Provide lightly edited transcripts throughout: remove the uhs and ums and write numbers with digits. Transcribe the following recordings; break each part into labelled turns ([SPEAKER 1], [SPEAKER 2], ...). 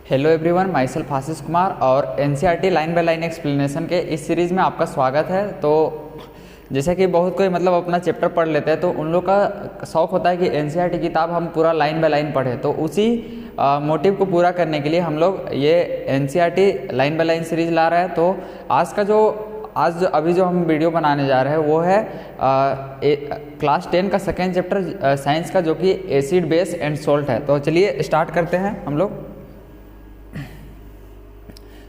[SPEAKER 1] Hello everyone, my self Ashish Kumar और NCERT line by line explanation के इस सीरीज़ में आपका स्वागत है। तो जैसे कि बहुत कोई अपना चैप्टर पढ़ लेते हैं तो उन लोग का शौक़ होता है कि एनसीईआरटी किताब हम पूरा लाइन बाय लाइन पढ़ें। तो उसी मोटिव को पूरा करने के लिए हम लोग ये NCERT line by line series ला रहे हैं। तो अभी जो हम वीडियो बनाने जा रहे हैं वो है क्लास 10 का सेकेंड चैप्टर साइंस का, जो कि एसिड बेस एंड सोल्ट है। तो चलिए स्टार्ट करते हैं हम लोग।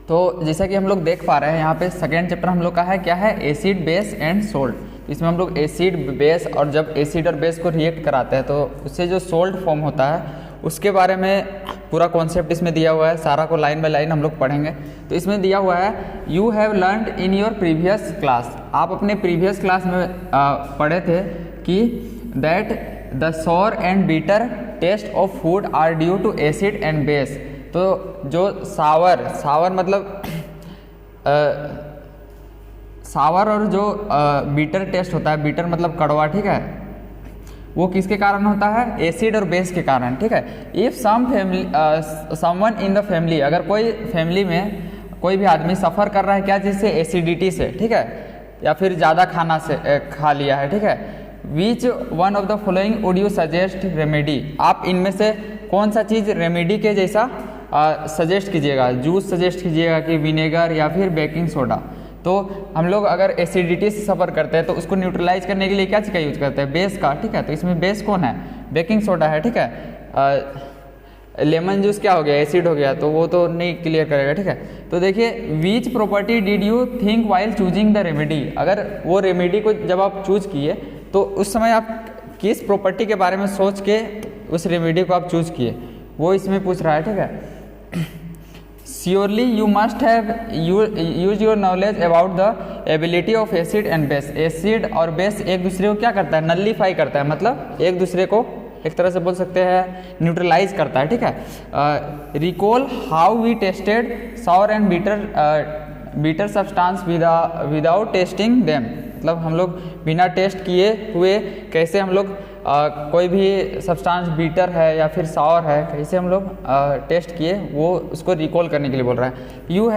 [SPEAKER 1] तो जैसा कि हम लोग देख पा रहे हैं यहाँ पे सेकेंड चैप्टर हम लोग का है क्या है, एसिड बेस एंड सोल्ट। तो इसमें हम लोग एसिड बेस, और जब एसिड और बेस को रिएक्ट कराते हैं तो उससे जो सोल्ट फॉर्म होता है उसके बारे में पूरा कॉन्सेप्ट इसमें दिया हुआ है। सारा को लाइन बाय लाइन हम लोग पढ़ेंगे। तो इसमें दिया हुआ है you have learned in your previous class. आप अपने प्रीवियस क्लास में पढ़े थे कि that the sour and bitter taste of food are due to acid and base. तो जो सावर मतलब सावर और जो बीटर टेस्ट होता है, बीटर मतलब कड़वा, ठीक है, वो किसके कारण होता है, एसिड और बेस के कारण, ठीक है। If someone in the family, अगर कोई फैमिली में कोई भी आदमी सफ़र कर रहा है क्या चीज़ से, एसिडिटी से, ठीक है, या फिर ज़्यादा खाना से खा लिया है, ठीक है। Which one of the following would you suggest remedy. आप इनमें से कौन सा चीज़ रेमेडी के जैसा सजेस्ट कीजिएगा, जूस सजेस्ट कीजिएगा कि विनेगर या फिर बेकिंग सोडा। तो हम लोग अगर एसिडिटी से सफ़र करते हैं तो उसको न्यूट्रलाइज करने के लिए क्या चीज़ का यूज करते हैं, बेस का, ठीक है। तो इसमें बेस कौन है, बेकिंग सोडा है, ठीक है। लेमन जूस क्या हो गया, एसिड हो गया, तो वो तो नहीं क्लियर करेगा, ठीक है। तो देखिए, which property did you think while choosing the remedy. अगर वो रेमेडी को जब आप चूज किए तो उस समय आप किस प्रॉपर्टी के बारे में सोच के उस रेमेडी को आप चूज किए, वो इसमें पूछ रहा है, ठीक है। Surely you must have use your knowledge about the ability of acid and base। Acid और बेस एक दूसरे को क्या करता है, नल्लीफाई करता है, मतलब एक दूसरे को एक तरह से बोल सकते हैं न्यूट्रलाइज करता है, ठीक है। Recall how we tested sour and bitter substance without testing them. मतलब हम लोग बिना टेस्ट किए हुए कैसे हम लोग कोई भी सब्सटेंस बीटर है या फिर सावर है, कैसे हम लोग टेस्ट किए, वो उसको रिकॉल करने के लिए बोल रहा है। You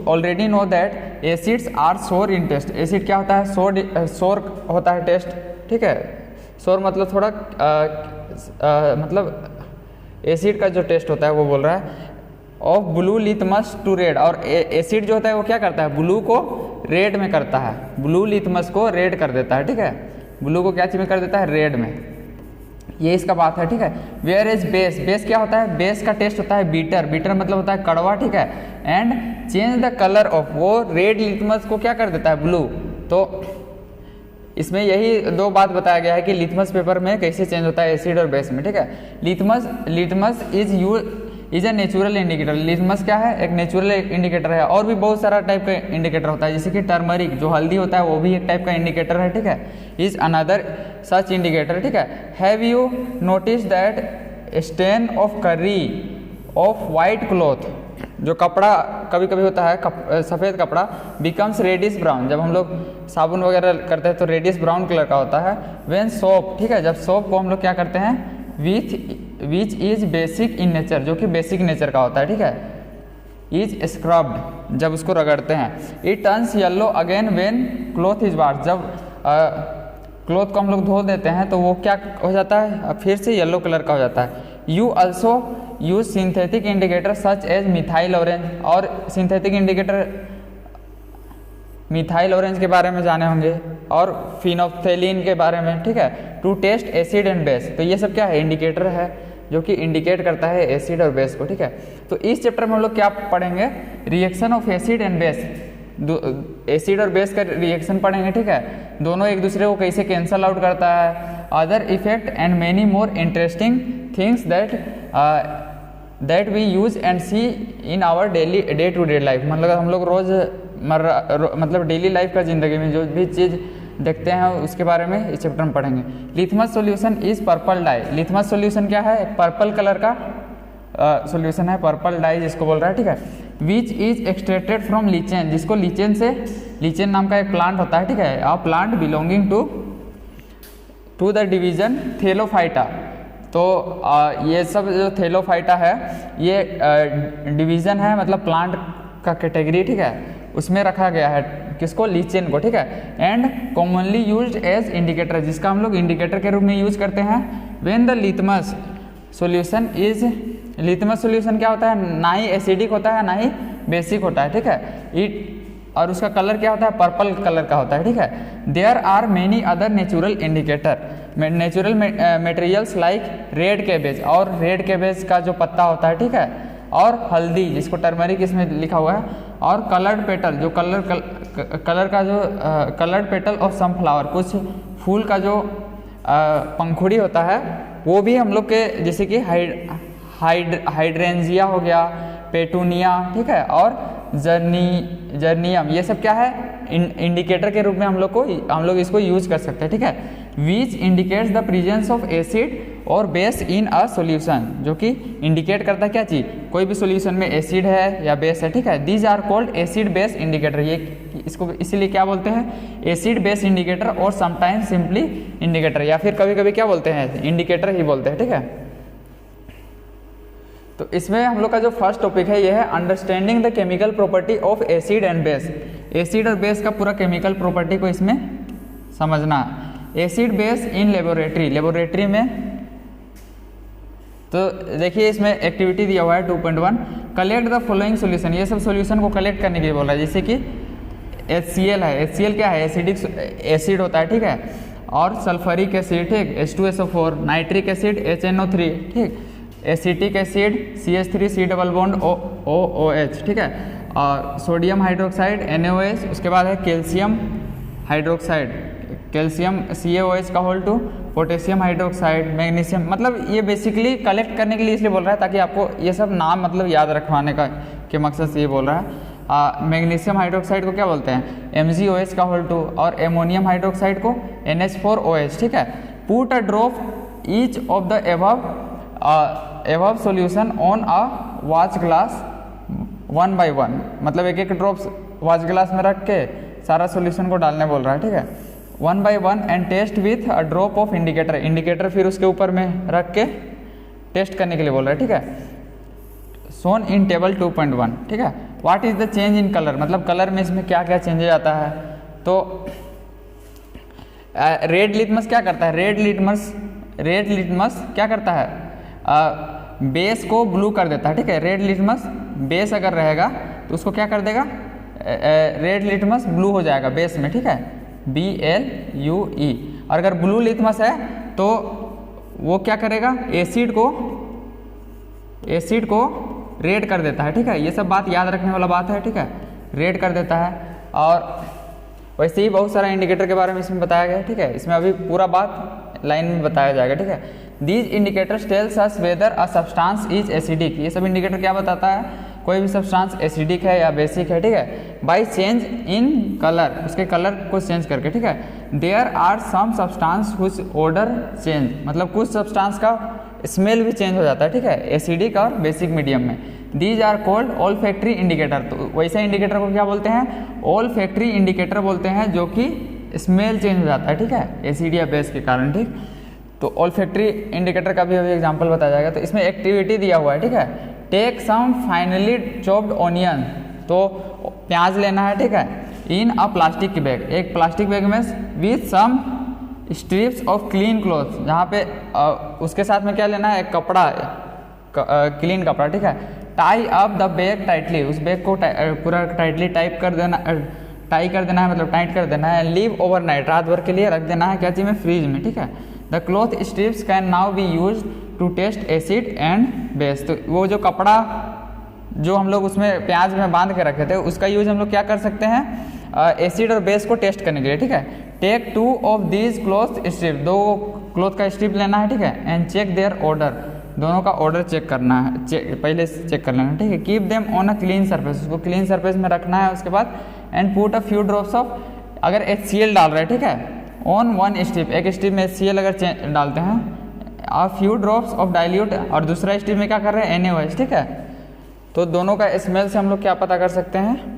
[SPEAKER 1] already know that acids are sour in test. Acid क्या होता है, सोर होता है टेस्ट, ठीक है। सोर मतलब थोड़ा मतलब एसिड का जो टेस्ट होता है वो बोल रहा है। Of blue litmus to red. और एसिड जो होता है वो क्या करता है, ब्लू को रेड में करता है, ब्लू लिथमस को रेड कर देता है, ठीक है। ब्लू को क्या चीज में कर देता है, रेड में। ये इसका बात है, ठीक है। Where is base. बेस क्या होता है, बेस का टेस्ट होता है बीटर, बीटर मतलब होता है कड़वा, ठीक है। And change the colour of, वो रेड लिथमस को क्या कर देता है, ब्लू। तो इसमें यही दो बात बताया गया है कि लिथमस पेपर में कैसे चेंज होता है एसिड और बेस में, ठीक है। Litmus is a natural indicator. Litmus क्या है, एक नेचुरल इंडिकेटर है। और भी बहुत सारा टाइप का इंडिकेटर होता है, जैसे कि टर्मरिक जो हल्दी होता है वो भी एक टाइप का इंडिकेटर है, ठीक है। इज अनदर सच इंडिकेटर, ठीक है। Have you notice that stain of curry of white cloth. जो कपड़ा कभी कभी होता है सफ़ेद कपड़ा, बिकम्स रेडिश ब्राउन। जब हम लोग साबुन वगैरह करते हैं तो रेडिश ब्राउन कलर का होता है। व्हेन सोप, ठीक है, जब सोप को हम लोग क्या करते हैं, which is basic in nature, जो कि बेसिक नेचर का होता है, ठीक है। इज स्क्रब्ड, जब उसको रगड़ते हैं। It turns yellow again when cloth is wash. जब क्लॉथ को हम लोग धो देते हैं तो वो क्या हो जाता है, फिर से येलो कलर का हो जाता है। You also use synthetic indicator such as methyl orange. और सिंथेटिक इंडिकेटर मिथाइल ऑरेंज के बारे में जाने होंगे और फिनोफ्थेलिन के बारे में, ठीक है, to test acid and base. तो ये सब क्या है, इंडिकेटर है जो कि इंडिकेट करता है एसिड और बेस को, ठीक है। तो इस चैप्टर में हम लोग क्या पढ़ेंगे, reaction of acid and base. Acid और बेस का रिएक्शन पढ़ेंगे, ठीक है। दोनों एक दूसरे को कैसे कैंसल आउट करता है, other effect and many more interesting things that we use and see in our day to day life. मतलब हम लोग मतलब डेली लाइफ का ज़िंदगी में जो भी चीज़ देखते हैं उसके बारे में इस चैप्टर में पढ़ेंगे। Litmus solution is purple dye. Litmus solution क्या है, पर्पल कलर का सॉल्यूशन है, पर्पल डाई जिसको बोल रहा है, ठीक है। Which is extracted from lichen, जिसको लीचेन से, लीचेन नाम का एक प्लांट होता है, ठीक है, a plant belonging to the division thallophyta. तो ये सब जो थैलोफाइटा है ये डिवीज़न है, मतलब प्लांट का कैटेगरी, ठीक है, उसमें रखा गया है किसको, लीचेन को, ठीक है। And commonly used as indicator, जिसका हम लोग इंडिकेटर के रूप में यूज करते हैं। When the litmus solution is, litmus solution क्या होता है, ना ही एसिडिक होता है ना ही बेसिक होता है, ठीक है। इट, और उसका कलर क्या होता है, पर्पल कलर का होता है, ठीक है। There are many other natural indicator, natural materials like red cabbage, और रेड कैबेज का जो पत्ता होता है, ठीक है, और हल्दी जिसको टर्मरिक इसमें लिखा हुआ है, और कलर्ड पेटल, जो कलर का जो coloured petal of some flower, कुछ फूल का जो पंखुड़ी होता है वो भी हम लोग के, जैसे कि हाइड्रेंजिया हो गया, पेटूनिया, ठीक है, और जर्नियम, ये सब क्या है, इंडिकेटर के रूप में हम लोग इसको यूज कर सकते हैं, ठीक है। विच indicates the presence of acid और बेस इन अ सॉल्यूशन, जो कि इंडिकेट करता है क्या चीज़, कोई भी सॉल्यूशन में एसिड है या बेस है, ठीक है। These are called acid base indicator, ये इसको इसीलिए क्या बोलते हैं, एसिड बेस इंडिकेटर, और समटाइम्स सिंपली इंडिकेटर, या फिर कभी कभी क्या बोलते हैं, इंडिकेटर ही बोलते हैं, ठीक है। तो इसमें हम लोग का जो फर्स्ट टॉपिक है ये है understanding the chemical property of acid and base. Acid और बेस का पूरा केमिकल प्रॉपर्टी को इसमें समझना। एसिड बेस इन लेबोरेटरी में, तो देखिए इसमें एक्टिविटी दिया हुआ है 2.1, कलेक्ट द फॉलोइंग सॉल्यूशन, ये सब सॉल्यूशन को कलेक्ट करने के लिए बोल रहा है। जैसे कि HCl है, HCl क्या है, एसिडिक एसिड होता है, ठीक है, और सल्फरिक एसिड, ठीक, H2SO4, नाइट्रिक एसिड HNO3, ठीक, acetic acid CH3 C double bond OH, ठीक है, और सोडियम हाइड्रोक्साइड NaOH, उसके बाद है कैल्शियम हाइड्रोक्साइड, कैल्शियम CaOH का होल 2, पोटेशियम हाइड्रोक्साइड, मैग्नीशियम, मतलब ये बेसिकली कलेक्ट करने के लिए इसलिए बोल रहा है ताकि आपको ये सब नाम मतलब याद रखवाने का के मकसद से ये बोल रहा है। मैग्नीशियम हाइड्रोक्साइड को क्या बोलते हैं, MgOH का होल 2, और एमोनियम हाइड्रोक्साइड को NH4OH, ठीक है। Put a drop each of the above solution on a watch glass 1 by 1, मतलब एक एक ड्रॉप्स वॉच ग्लास में रख के सारा सॉल्यूशन को डालने बोल रहा है, ठीक है। 1 by 1 and test with a drop of indicator फिर उसके ऊपर में रख के टेस्ट करने के लिए बोल रहा है, ठीक है। सोन इन टेबल 2.1, ठीक है। What is the change in colour, मतलब कलर में इसमें क्या क्या चेंजेज आता है। तो रेड लिटमस क्या करता है, रेड लिटमस क्या करता है, बेस को ब्लू कर देता है, ठीक है। रेड लिटमस बेस अगर रहेगा तो उसको क्या कर देगा, रेड लिटमस ब्लू हो जाएगा बेस में, ठीक है, BLUE। और अगर ब्लू लिटमस है तो वो क्या करेगा, एसिड को रेड कर देता है, ठीक है। ये सब बात याद रखने वाला बात है, ठीक है, रेड कर देता है। और वैसे ही बहुत सारा इंडिकेटर के बारे में इसमें बताया गया है, ठीक है। इसमें अभी पूरा बात लाइन में बताया जाएगा, ठीक है। These indicators tells us whether a substance is acidic, ये सब इंडिकेटर क्या बताता है, कोई भी सब्सटेंस एसिडिक है या बेसिक है, ठीक है। बाय चेंज इन कलर, उसके कलर को चेंज करके, ठीक है। There are some substance whose odour change, मतलब कुछ सब्सटेंस का स्मेल भी चेंज हो जाता है, ठीक है, एसिडिक और बेसिक मीडियम में। These are called olfactory indicator, तो वैसे इंडिकेटर को क्या बोलते हैं, ऑल फैक्ट्री इंडिकेटर बोलते हैं, जो कि स्मेल चेंज हो जाता है, ठीक है, एसिड या बेस के कारण, ठीक। तो ऑल फैक्ट्री इंडिकेटर का भी अभी एग्जांपल बताया जाएगा। तो इसमें एक्टिविटी दिया हुआ है, ठीक है। Take some finely chopped onion, तो प्याज लेना है, ठीक है, इन अ प्लास्टिक बैग, एक प्लास्टिक बैग में with some strips of clean cloth, जहाँ पे उसके साथ में क्या लेना है, एक कपड़ा, क्लीन कपड़ा, ठीक है। Tie up the bag tightly, उस बैग को पूरा टाइटली टाई कर देना है, मतलब टाइट कर देना है। लीव ओवरनाइट, रात भर के लिए रख देना है क्या चीज़ में, फ्रीज में, ठीक है। The cloth strips can now be use to test acid and base, तो वो जो कपड़ा जो हम लोग उसमें प्याज में बांध के रखे थे उसका यूज हम लोग क्या कर सकते हैं, एसिड और बेस को टेस्ट करने के लिए, ठीक है। Take 2 of these cloth strip, 2 cloth का स्ट्रिप लेना है, ठीक है। एंड चेक देयर ऑर्डर, दोनों का ऑर्डर चेक करना है, पहले चेक कर लेना है, ठीक है। Keep them on a clean surface, उसको क्लीन सरफेस में रखना है। उसके बाद and put a few drops of, अगर HCl डाल रहे हैं, ठीक है, ऑन 1 स्ट्रिप, एक स्ट्रिप में HCl अगर डालते हैं, आ फ्यू ड्रॉप्स ऑफ डाइल्यूट, और दूसरा स्ट्रिप में क्या कर रहे हैं, NaOH, ठीक है। तो दोनों का स्मेल से हम लोग क्या पता कर सकते हैं,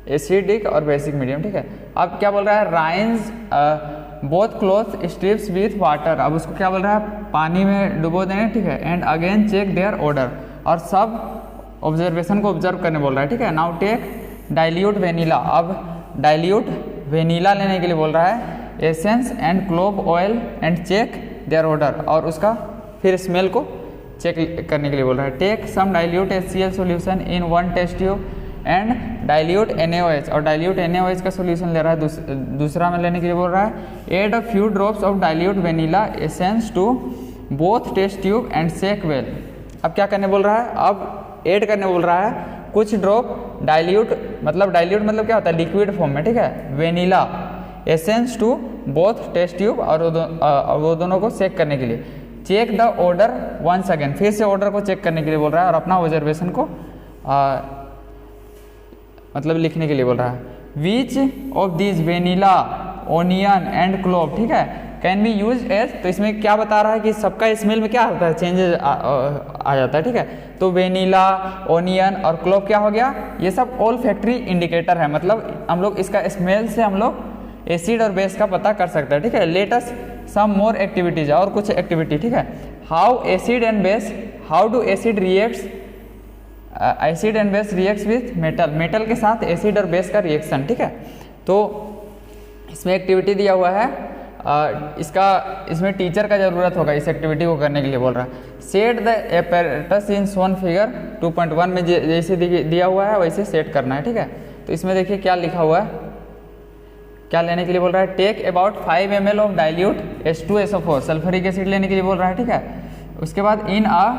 [SPEAKER 1] एसिडिक और बेसिक मीडियम, ठीक है। अब क्या बोल रहा है, rinse both cloth strips with water, अब उसको क्या बोल रहा है, पानी में डुबो देने, ठीक है। And again check their odour, और सब ऑब्जर्वेशन को ऑब्जर्व करने बोल रहा है, ठीक है। नाउ टेक डाइल्यूट वेनिला, अब डाइल्यूट वेनिला लेने के लिए बोल रहा है, essence and clove oil and check their odour, और उसका फिर स्मेल को चेक करने के लिए बोल रहा है। Take some dilute HCl solution in 1 test tube and dilute NaOH, और डाइल्यूट NaOH का सॉल्यूशन ले रहा है, दूसरा में लेने के लिए बोल रहा है। Add a few drops of dilute vanilla essence to both test tube and shake well, अब क्या करने बोल रहा है, अब ऐड करने बोल रहा है कुछ ड्रॉप डाइल्यूट मतलब क्या होता है, लिक्विड फॉर्म में, ठीक है, vanilla essence to both test tube, और वो दोनों को चेक करने के लिए। Check the order once again, फिर से ऑर्डर को चेक करने के लिए बोल रहा है, और अपना ऑब्जर्वेशन को मतलब लिखने के लिए बोल रहा है। Which of these vanilla onion and clove, ठीक है, कैन बी यूज एज, तो इसमें क्या बता रहा है कि सबका स्मेल में क्या होता है, चेंजेस आ जाता है, ठीक है। तो वेनिला, ओनियन और क्लोव क्या हो गया, ये सब ऑल फैक्ट्री इंडिकेटर है, मतलब हम लोग इसका स्मेल से हम लोग एसिड और बेस का पता कर सकते हैं, ठीक है। लेटस सम मोर एक्टिविटीज, और कुछ एक्टिविटी, ठीक है। How acid and base, how do acid reacts, acid and base reacts with metal, metal के साथ एसिड और बेस का रिएक्शन, ठीक है। तो इसमें एक्टिविटी दिया हुआ है, इसमें टीचर का ज़रूरत होगा इस एक्टिविटी को करने के लिए बोल रहा है। Set the apparatus in shown figure 2.1 में जैसे दिया हुआ है वैसे सेट करना है, ठीक है। तो इसमें देखिए क्या लिखा हुआ है, क्या लेने के लिए बोल रहा है, take about 5 ml of dilute H2SO4, sulphuric acid लेने के लिए बोल रहा है, ठीक है। उसके बाद इन अ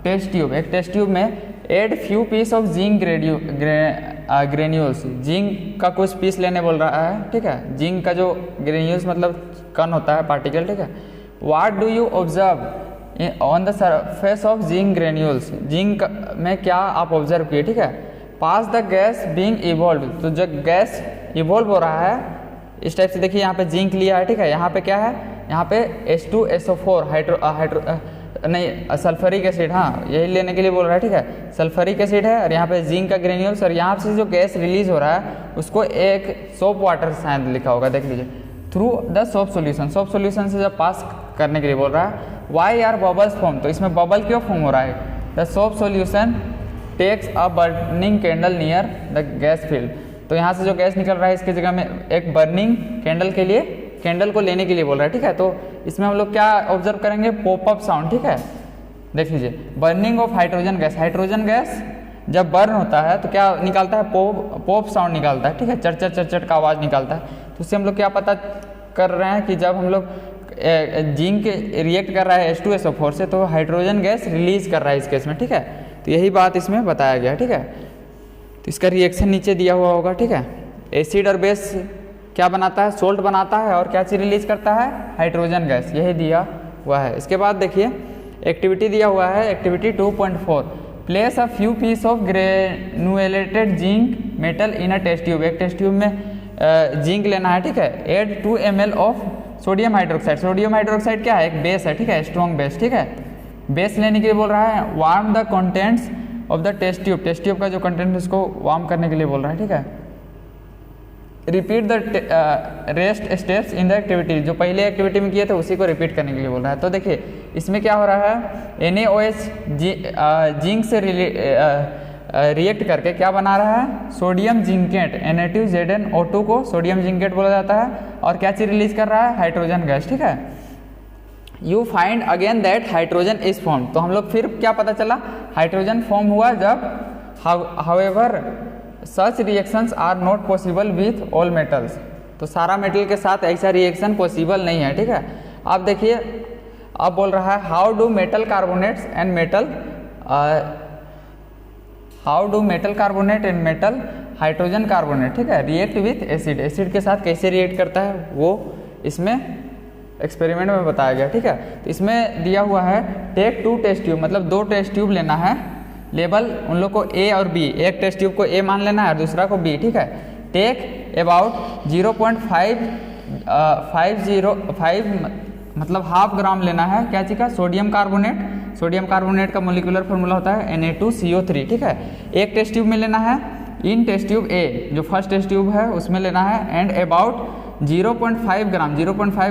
[SPEAKER 1] टेस्ट ट्यूब, एक टेस्ट ट्यूब में add few piece of zinc granules, zinc का कुछ पीस लेने बोल रहा है, ठीक है। जिंक का जो ग्रेन्यूल्स मतलब कण होता है, पार्टिकल, ठीक है। What do you observe on the surface of zinc granules, zinc में क्या आप ऑब्जर्व किए, ठीक है। Pass the gas being evolve, तो जब गैस इवॉल्व हो रहा है इस टाइप से, देखिए यहाँ पे जिंक लिया है, ठीक है। यहाँ पे क्या है, यहाँ पे H2SO4 सल्फ्यूरिक एसिड, हाँ यही लेने के लिए बोल रहा है, ठीक है। सल्फ्यूरिक एसिड है और यहाँ पे जिंक का ग्रेन्यूल्स, और यहाँ से जो गैस रिलीज हो रहा है उसको एक सोप वाटर शायद लिखा होगा, देख लीजिए। Through the soap solution, soap solution से जब पास करने के लिए बोल रहा है। वाई आर बबल्स फॉर्म, तो इसमें बबल क्यों फॉर्म हो रहा है। The soap solution takes a burning candle near the gas field, तो यहाँ से जो गैस निकल रहा है इसकी जगह में एक बर्निंग कैंडल के लिए, कैंडल को लेने के लिए बोल रहा है, ठीक है। तो इसमें हम लोग क्या ऑब्जर्व करेंगे, पॉपअप साउंड, ठीक है। देख लीजिए, burning of hydrogen gas, hydrogen gas जब बर्न होता है तो क्या निकालता है, पॉप साउंड निकालता है, ठीक है, चट चट चट का आवाज़ निकालता है। तो उससे हम लोग क्या पता कर रहे हैं कि जब हम लोग जिंक रिएक्ट कर रहा है H2SO4 से, तो हाइड्रोजन गैस रिलीज कर रहा है इस केस में, ठीक है। तो यही बात इसमें बताया गया, ठीक है। तो इसका रिएक्शन नीचे दिया हुआ होगा, ठीक है। एसिड और बेस क्या बनाता है, सोल्ट बनाता है, और क्या चीज़ रिलीज करता है, हाइड्रोजन गैस, यही दिया हुआ है। इसके बाद देखिए एक्टिविटी दिया हुआ है, activity 2.4, place a few piece of granulated zinc metal in a test tube, एक टेस्ट ट्यूब में जिंक लेना है, ठीक है। Add 2 ml of sodium hydroxide, sodium hydroxide क्या है, एक बेस है, ठीक है, स्ट्रॉन्ग बेस, ठीक है। बेस लेने के लिए बोल रहा है। Warm the contents of the test tube, test tube का जो कंटेंट है उसको वार्म करने के लिए बोल रहा है, ठीक है। Repeat the rest steps in the activity, जो पहले एक्टिविटी में किए थे उसी को रिपीट करने के लिए बोल रहा है। तो देखिए इसमें क्या हो रहा है, NaOH जिंक से रिएक्ट करके क्या बना रहा है, सोडियम जिंकेट, Na2ZnO2 को सोडियम जिंकेट बोला जाता है, और क्या चीज़ रिलीज कर रहा है, हाइड्रोजन गैस, ठीक है। You find again that hydrogen is form, तो हम लोग फिर क्या पता चला, हाइड्रोजन फॉर्म हुआ जब, however such reactions are not possible with all metals, तो सारा मेटल के साथ ऐसा रिएक्शन पॉसिबल नहीं है, ठीक है। अब देखिए अब बोल रहा है how do metal carbonates and metal, how do metal carbonate and metal hydrogen carbonate, ठीक है, रिएक्ट विथ एसिड, एसिड के साथ कैसे रिएक्ट करता है वो इसमें एक्सपेरिमेंट में बताया गया, ठीक है। तो इसमें दिया हुआ है टेक 2 टेस्ट ट्यूब, मतलब 2 टेस्ट ट्यूब लेना है, लेबल उन लोग को A और B, एक टेस्ट ट्यूब को A मान लेना है और दूसरा को B, ठीक है। टेक अबाउट 0.505 मतलब ½ ग्राम लेना है, क्या चीज़ का, सोडियम कार्बोनेट, सोडियम कार्बोनेट का मोलिकुलर फार्मूला होता है Na2CO3, ठीक है। एक टेस्ट ट्यूब में लेना है, इन टेस्ट ट्यूब A जो फर्स्ट टेस्ट ट्यूब है उसमें लेना है, एंड अबाउट 0.5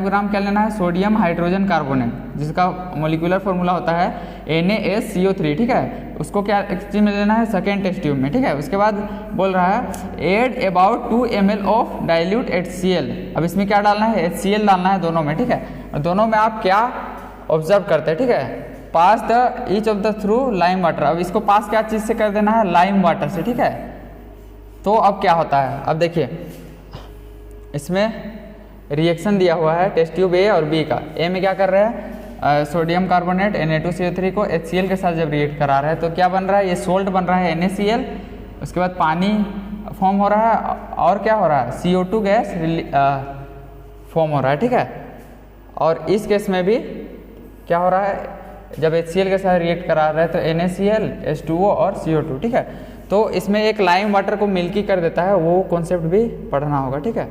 [SPEAKER 1] ग्राम क्या लेना है, सोडियम हाइड्रोजन कार्बोनेट, जिसका मोलिकुलर फॉर्मूला होता है NaSCO3, ठीक है। उसको क्या चीज में लेना है, सेकेंड टेस्ट ट्यूब में, ठीक है। उसके बाद बोल रहा है add about 2 ml of dilute HCl। अब इसमें क्या डालना है, HCl डालना है दोनों में, ठीक है। और दोनों में आप क्या ऑब्जर्व करते हैं, ठीक है, pass the each of the through lime water. अब इसको पास क्या चीज से कर देना है, लाइम वाटर से, ठीक है। तो अब क्या होता है, अब देखिए इसमें रिएक्शन दिया हुआ है टेस्ट ट्यूब ए और बी का। ए में क्या कर रहे हैं, सोडियम कार्बोनेट Na2CO3 को HCl के साथ जब रिएक्ट करा रहा है तो क्या बन रहा है, ये सोल्ट बन रहा है NaCl। उसके बाद पानी फॉर्म हो रहा है और क्या हो रहा है, CO2 गैस फॉर्म हो रहा है, ठीक है। और इस केस में भी क्या हो रहा है, जब HCl के साथ रिएक्ट करा रहा है तो NaCl, H2O और CO2, ठीक है। तो इसमें एक लाइम वाटर को मिल्की कर देता है, वो कॉन्सेप्ट भी पढ़ना होगा, ठीक है।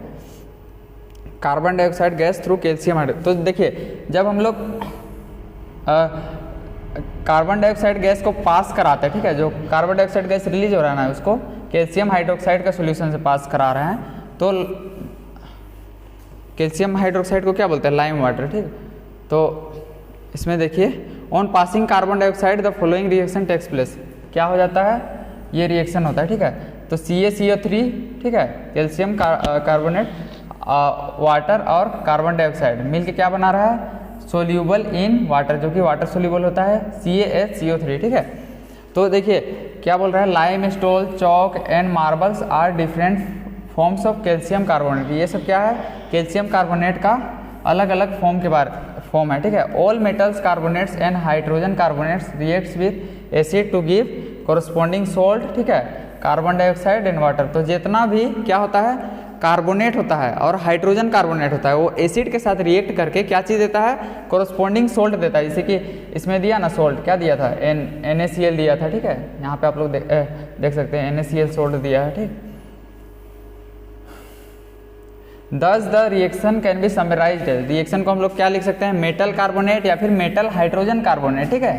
[SPEAKER 1] Carbon dioxide gas through calcium hydroxide. तो देखिए जब हम लोग कार्बन डाइऑक्साइड गैस को पास कराते हैं, ठीक है, जो कार्बन डाइऑक्साइड गैस रिलीज हो रहा है उसको कैल्शियम हाइड्रोक्साइड का सोल्यूशन से पास करा रहे हैं, तो कैल्शियम हाइड्रोक्साइड को क्या बोलते हैं, लाइम वाटर, ठीक। तो इसमें देखिए on passing carbon dioxide the following reaction takes place, क्या हो जाता है, ये रिएक्शन होता है, ठीक है। तो CaCO3, ठीक है, कैल्शियम कार्बोनेट वाटर और कार्बन डाइऑक्साइड मिलके क्या बना रहा है, सोल्यूबल इन वाटर, जो कि वाटर सोल्यूबल होता है CaHCO3, ठीक है। तो देखिए क्या बोल रहा है, limestone, chalk and marbles are different forms of calcium carbonate. ये सब क्या है, कैल्शियम कार्बोनेट का अलग अलग फॉर्म है, ठीक है। All metals carbonates and hydrogen carbonates reacts with acid to give corresponding salt, ठीक है, कार्बन डाइऑक्साइड एंड वाटर। तो जितना भी क्या होता है, कार्बोनेट होता है और हाइड्रोजन कार्बोनेट होता है, वो एसिड के साथ रिएक्ट करके क्या चीज़ देता है, कोरस्पॉन्डिंग सोल्ट देता है। जैसे कि इसमें दिया ना सोल्ट, क्या दिया था, NaCl दिया था, ठीक है। यहाँ पे आप लोग देख सकते हैं NaCl सोल्ट दिया है, ठीक। Thus the reaction can be summarized। Reaction को हम लोग क्या लिख सकते हैं, मेटल कार्बोनेट या फिर मेटल हाइड्रोजन कार्बोनेट, ठीक है।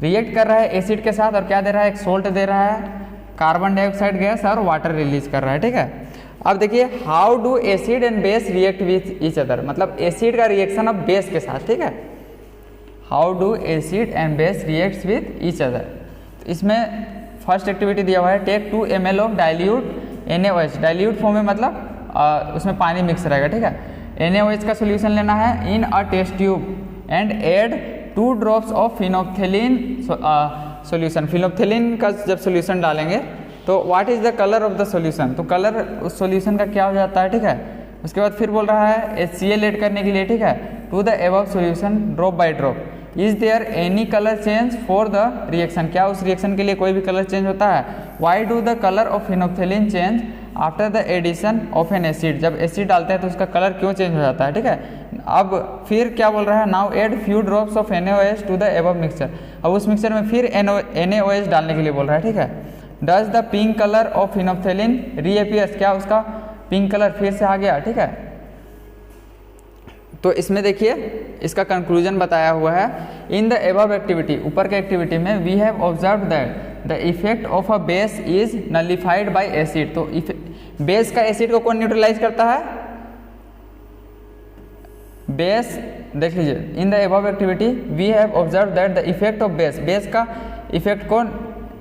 [SPEAKER 1] रिएक्ट कर रहा है एसिड के साथ और क्या दे रहा है, एक सोल्ट दे रहा है, कार्बन डाइऑक्साइड गैस और वाटर रिलीज कर रहा है, ठीक है। अब देखिए how do acid and base react with each other, मतलब एसिड का रिएक्शन अब बेस के साथ, ठीक है। How do acid and base react with each other. इसमें फर्स्ट एक्टिविटी दिया हुआ है, take 2 ml of dilute NaOH। Dilute form में मतलब उसमें पानी मिक्स रहेगा, ठीक है। NaOH का सोल्यूशन लेना है in a test tube and add 2 drops of phenolphthalein solution. Phenolphthalein का जब सोल्यूशन डालेंगे तो what is the colour of the solution, तो कलर उस सोल्यूशन का क्या हो जाता है, ठीक है। उसके बाद फिर बोल रहा है HCl ऐड करने के लिए, ठीक है, to the above solution drop by drop. Is there any colour change for the reaction, क्या उस रिएक्शन के लिए कोई भी कलर चेंज होता है। Why do the colour of phenolphthalein change after the addition of an acid, जब acid डालते हैं तो उसका कलर क्यों चेंज हो जाता है, ठीक है। अब फिर क्या बोल रहा है, now add few drops of NaOH to the above mixture. अब उस मिक्सचर में फिर NaOH डालने के लिए बोल रहा है, ठीक है। Does the pink colour of phenolphthalein reappears, क्या उसका पिंक कलर फिर से आ गया, ठीक है। तो इसमें देखिए इसका कंक्लूजन बताया हुआ है, इन द एबव एक्टिविटी, ऊपर के एक्टिविटी में we have observe that the effect of a base is nullified by acid. तो बेस का एसिड को कौन न्यूट्रलाइज करता है, बेस। देख लीजिए, in the above activity we have observe that the effect of base, base का इफेक्ट को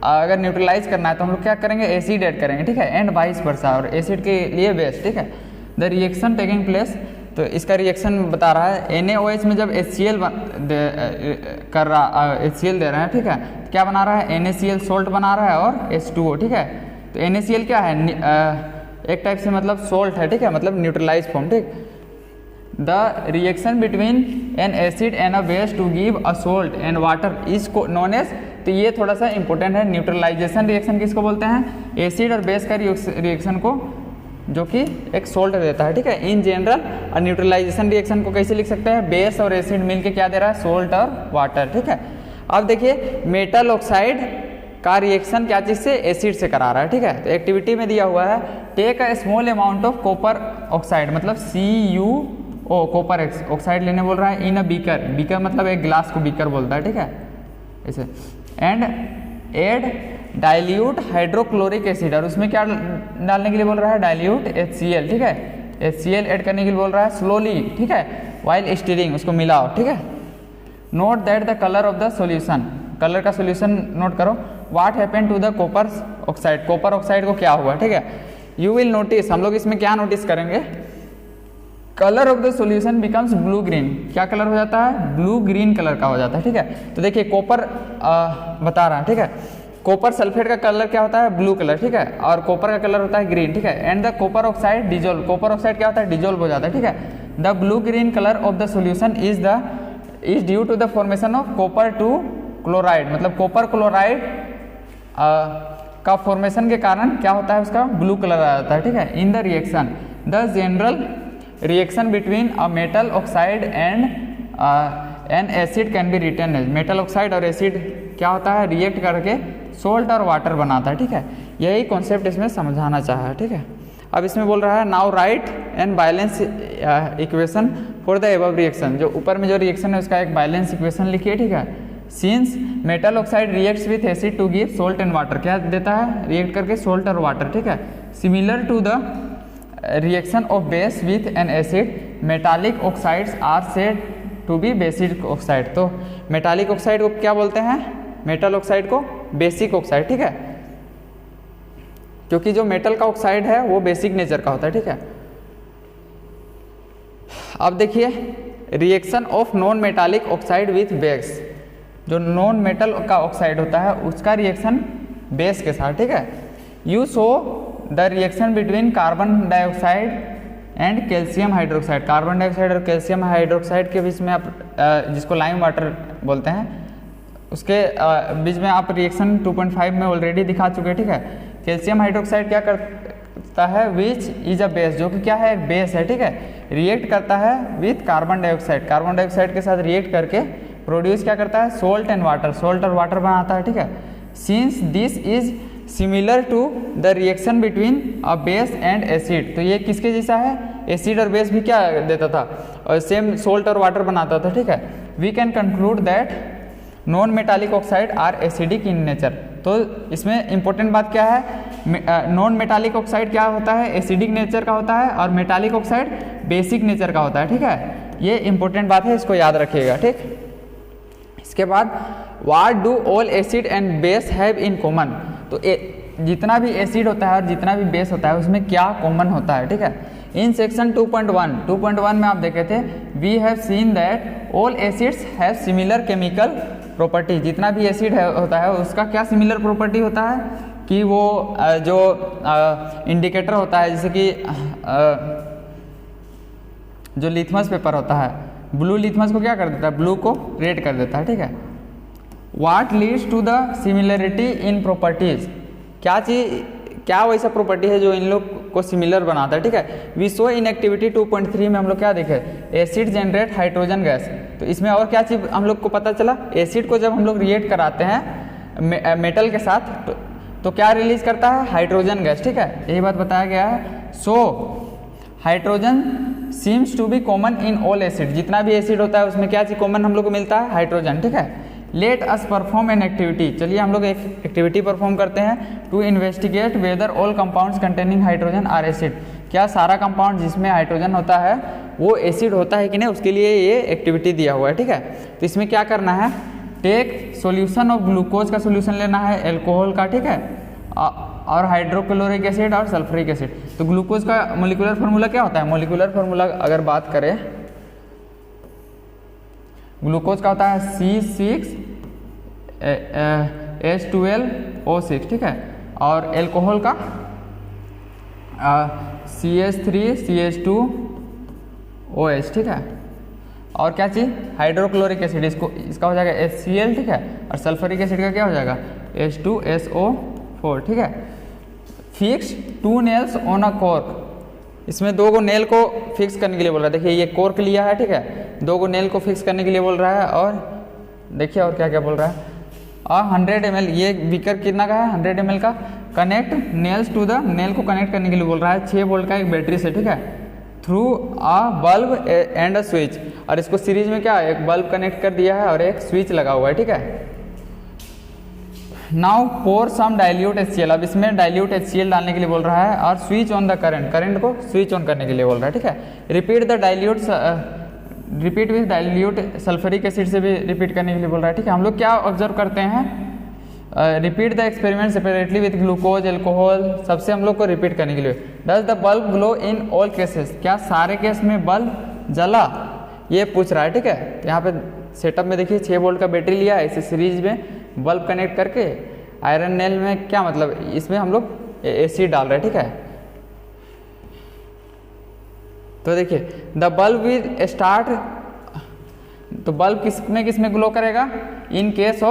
[SPEAKER 1] अगर न्यूट्रलाइज करना है तो हम लोग क्या करेंगे, एसिड ऐड करेंगे, ठीक है, एंड वाइस वर्सा, और एसिड के लिए बेस, ठीक है। द रिएक्शन टेकिंग प्लेस, तो इसका रिएक्शन बता रहा है NaOH में जब HCl HCl दे रहे हैं, ठीक है, तो क्या बना रहा है, NaCl सोल्ट बना रहा है और H2O, ठीक है। तो NaCl क्या है, एक टाइप से मतलब सोल्ट है, ठीक है, मतलब न्यूट्रलाइज फॉर्म, ठीक। The reaction between an acid and a base to give a salt and water is known as, तो ये थोड़ा सा इंपॉर्टेंट है, न्यूट्रलाइजेशन रिएक्शन किसको बोलते हैं, एसिड और बेस का रिएक्शन को जो कि एक सोल्ट देता है, ठीक है, इन जनरल। और न्यूट्रलाइजेशन रिएक्शन को कैसे लिख सकते हैं, बेस और एसिड मिलके क्या दे रहा है, सोल्ट और वाटर, ठीक है। अब देखिए मेटल ऑक्साइड का रिएक्शन क्या चीज़ से, एसिड से करा रहा है, ठीक है। तो एक्टिविटी में दिया हुआ है, take a small amount of copper oxide, मतलब CuO, कॉपर ऑक्साइड लेने बोल रहा है, इन अ बीकर, बीकर मतलब एक गिलास को बीकर बोलता है, ठीक है, ऐसे, and add dilute hydrochloric acid, और उसमें क्या डालने के लिए बोल रहा है, डाइल्यूट HCl, ठीक है। HCl ऐड करने के लिए बोल रहा है स्लोली, ठीक है, वाइल स्टीरिंग, उसको मिलाओ, ठीक है। Note that the colour of the solution, colour का सॉल्यूशन नोट करो। What happen to the copper oxide, copper oxide को क्या हुआ, ठीक है। यू विल नोटिस, हम लोग इसमें क्या नोटिस करेंगे, colour of the solution becomes blue green, क्या कलर हो जाता है, ब्लू ग्रीन कलर का हो जाता है, ठीक है। तो देखिए कॉपर बता रहा है, ठीक है, कॉपर सल्फेट का कलर क्या होता है, ब्लू कलर, ठीक है, और कॉपर का कलर होता है ग्रीन, ठीक है। And the copper oxide dissolve, copper oxide क्या होता है, डिजोल्व हो जाता है, ठीक है। The blue green colour of the solution is due to the formation of copper two chloride, मतलब कॉपर क्लोराइड का फॉर्मेशन के कारण क्या होता है, उसका ब्लू कलर आ जाता है, ठीक है। In the reaction, the general reaction between a metal oxide and an acid can be written as, metal oxide और एसिड क्या होता है, रिएक्ट करके सोल्ट और वाटर बनाता है, ठीक है। यही कॉन्सेप्ट इसमें समझाना चाहा है, ठीक है। अब इसमें बोल रहा है now right and balance equation for the above reaction, जो ऊपर में जो रिएक्शन है उसका एक बैलेंस इक्वेशन लिखिए, ठीक है। Since metal oxide reacts with acid to give salt and water, क्या देता है, रिएक्ट करके सोल्ट और वाटर, ठीक है। Similar to the reaction of base with an acid, metallic oxides are said to be basic oxide, तो metallic oxide को क्या बोलते हैं, मेटल ऑक्साइड को बेसिक ऑक्साइड, ठीक है, क्योंकि जो मेटल का ऑक्साइड है वो बेसिक नेचर का होता है, ठीक है। अब देखिए reaction of non metallic oxide with base, जो नॉन मेटल का ऑक्साइड होता है उसका रिएक्शन बेस के साथ, ठीक है। You show the reaction between carbon dioxide and calcium hydroxide, carbon dioxide और कैल्शियम हाइड्रोक्साइड के बीच में आप जिसको लाइम वाटर बोलते हैं उसके बीच में आप रिएक्शन 2.5 में ऑलरेडी दिखा चुके हैं, ठीक है। कैल्शियम हाइड्रोक्साइड क्या करता है, विच इज अ बेस, जो कि क्या है, एक बेस है, ठीक है, रिएक्ट करता है with carbon dioxide, carbon dioxide के साथ रिएक्ट करके प्रोड्यूस क्या करता है, सोल्ट एंड वाटर, सोल्ट और वाटर बनाता है, ठीक है। Since this is similar to the reaction between a base and acid, तो ये किसके जैसा है, एसिड और बेस भी क्या देता था, और सेम सोल्ट और वाटर बनाता था, ठीक है। We can conclude that non metallic oxide are acidic in nature, तो इसमें इंपॉर्टेंट बात क्या है, नॉन मेटालिक ऑक्साइड क्या होता है, एसिडिक नेचर का होता है, और मेटालिक ऑक्साइड बेसिक नेचर का होता है, ठीक है। ये इंपॉर्टेंट बात है, इसको याद रखिएगा, ठीक। इसके बाद what do all acid and base have in common, तो जितना भी एसिड होता है और जितना भी बेस होता है उसमें क्या कॉमन होता है, ठीक है। इन सेक्शन 2.1 में आप देखे थे, we have seen that all acids have similar chemical property, जितना भी एसिड होता है उसका क्या सिमिलर प्रॉपर्टी होता है कि वो जो इंडिकेटर होता है, जैसे कि जो लिथमस पेपर होता है, ब्लू लिथमस को क्या कर देता है, ब्लू को रेड कर देता है, ठीक है। What leads to the similarity in properties, क्या वैसा प्रॉपर्टी है जो इन लोग को सिमिलर बनाता है, ठीक है। वी शो इन एक्टिविटी 2.3 में हम लोग क्या देखे, एसिड जनरेट हाइड्रोजन गैस, तो इसमें और क्या चीज़ हम लोग को पता चला, एसिड को जब हम लोग रिएक्ट कराते हैं मेटल के साथ तो क्या रिलीज करता है, हाइड्रोजन गैस, ठीक है, यही बात बताया गया है। So hydrogen seems to be common in all acid, जितना भी एसिड होता है उसमें क्या चीज़ कॉमन हम लोग को मिलता है, हाइड्रोजन, ठीक है। Let us perform an activity, चलिए हम लोग एक एक्टिविटी परफॉर्म करते हैं, to investigate whether all compounds containing hydrogen are acid, क्या सारा कंपाउंड जिसमें हाइड्रोजन होता है वो एसिड होता है कि नहीं, उसके लिए ये एक्टिविटी दिया हुआ है, ठीक है। तो इसमें क्या करना है, टेक सॉल्यूशन ऑफ ग्लूकोज का सॉल्यूशन लेना है, एल्कोहल का, ठीक है, और हाइड्रोक्लोरिक एसिड और सल्फ्यूरिक एसिड। तो ग्लूकोज का मोलिकुलर फार्मूला क्या होता है, मोलिकुलर फार्मूला अगर बात करें, ग्लूकोज का होता है C6H12O6, ठीक है, और एल्कोहल का CH3CH2OH, ठीक है, और क्या चीज़, हाइड्रोक्लोरिक एसिड, इसका हो जाएगा HCl, ठीक है, और सल्फ्यूरिक एसिड का क्या हो जाएगा, H2SO4, ठीक है। Fix 2 nails on a cork, इसमें 2 नेल को फिक्स करने के लिए बोल रहा है, देखिए ये कॉर्क लिया है, ठीक है, 2 नेल को फिक्स करने के लिए बोल रहा है, और देखिए और क्या क्या बोल रहा है, 100 ml, ये बीकर कितना का है, 100 ml का, connect nails to the, nail को कनेक्ट करने के लिए बोल रहा है 6 वोल्ट का एक बैटरी से, ठीक है, through a bulb and a switch, और इसको सीरीज में क्या एक बल्ब कनेक्ट कर दिया है और एक स्विच लगा हुआ है, ठीक है। नाउ पोर सम डाइल्यूट HCl, अब इसमें डाइल्यूट HCl डालने के लिए बोल रहा है, और switch on the current, current को स्विच ऑन करने के लिए बोल रहा है, ठीक है। Repeat the dilute, repeat with dilute sulphuric acid से भी रिपीट करने के लिए बोल रहा है, ठीक है। हम लोग क्या ऑब्जर्व करते हैं, repeat the experiment separately with glucose alcohol, सबसे हम लोग को रिपीट करने के लिए। Does the bulb glow in all cases, क्या सारे केस में बल्ब जला, ये पूछ रहा है, ठीक है। यहाँ पे सेटअप में देखिए 6 वोल्ट का बैटरी लिया है, इसे सीरीज में बल्ब कनेक्ट करके आयरन नेल में, क्या मतलब इसमें हम लोग एसिड डाल रहे हैं, ठीक है। तो देखिए द बल्ब विल स्टार्ट, तो बल्ब किस में ग्लो करेगा, in case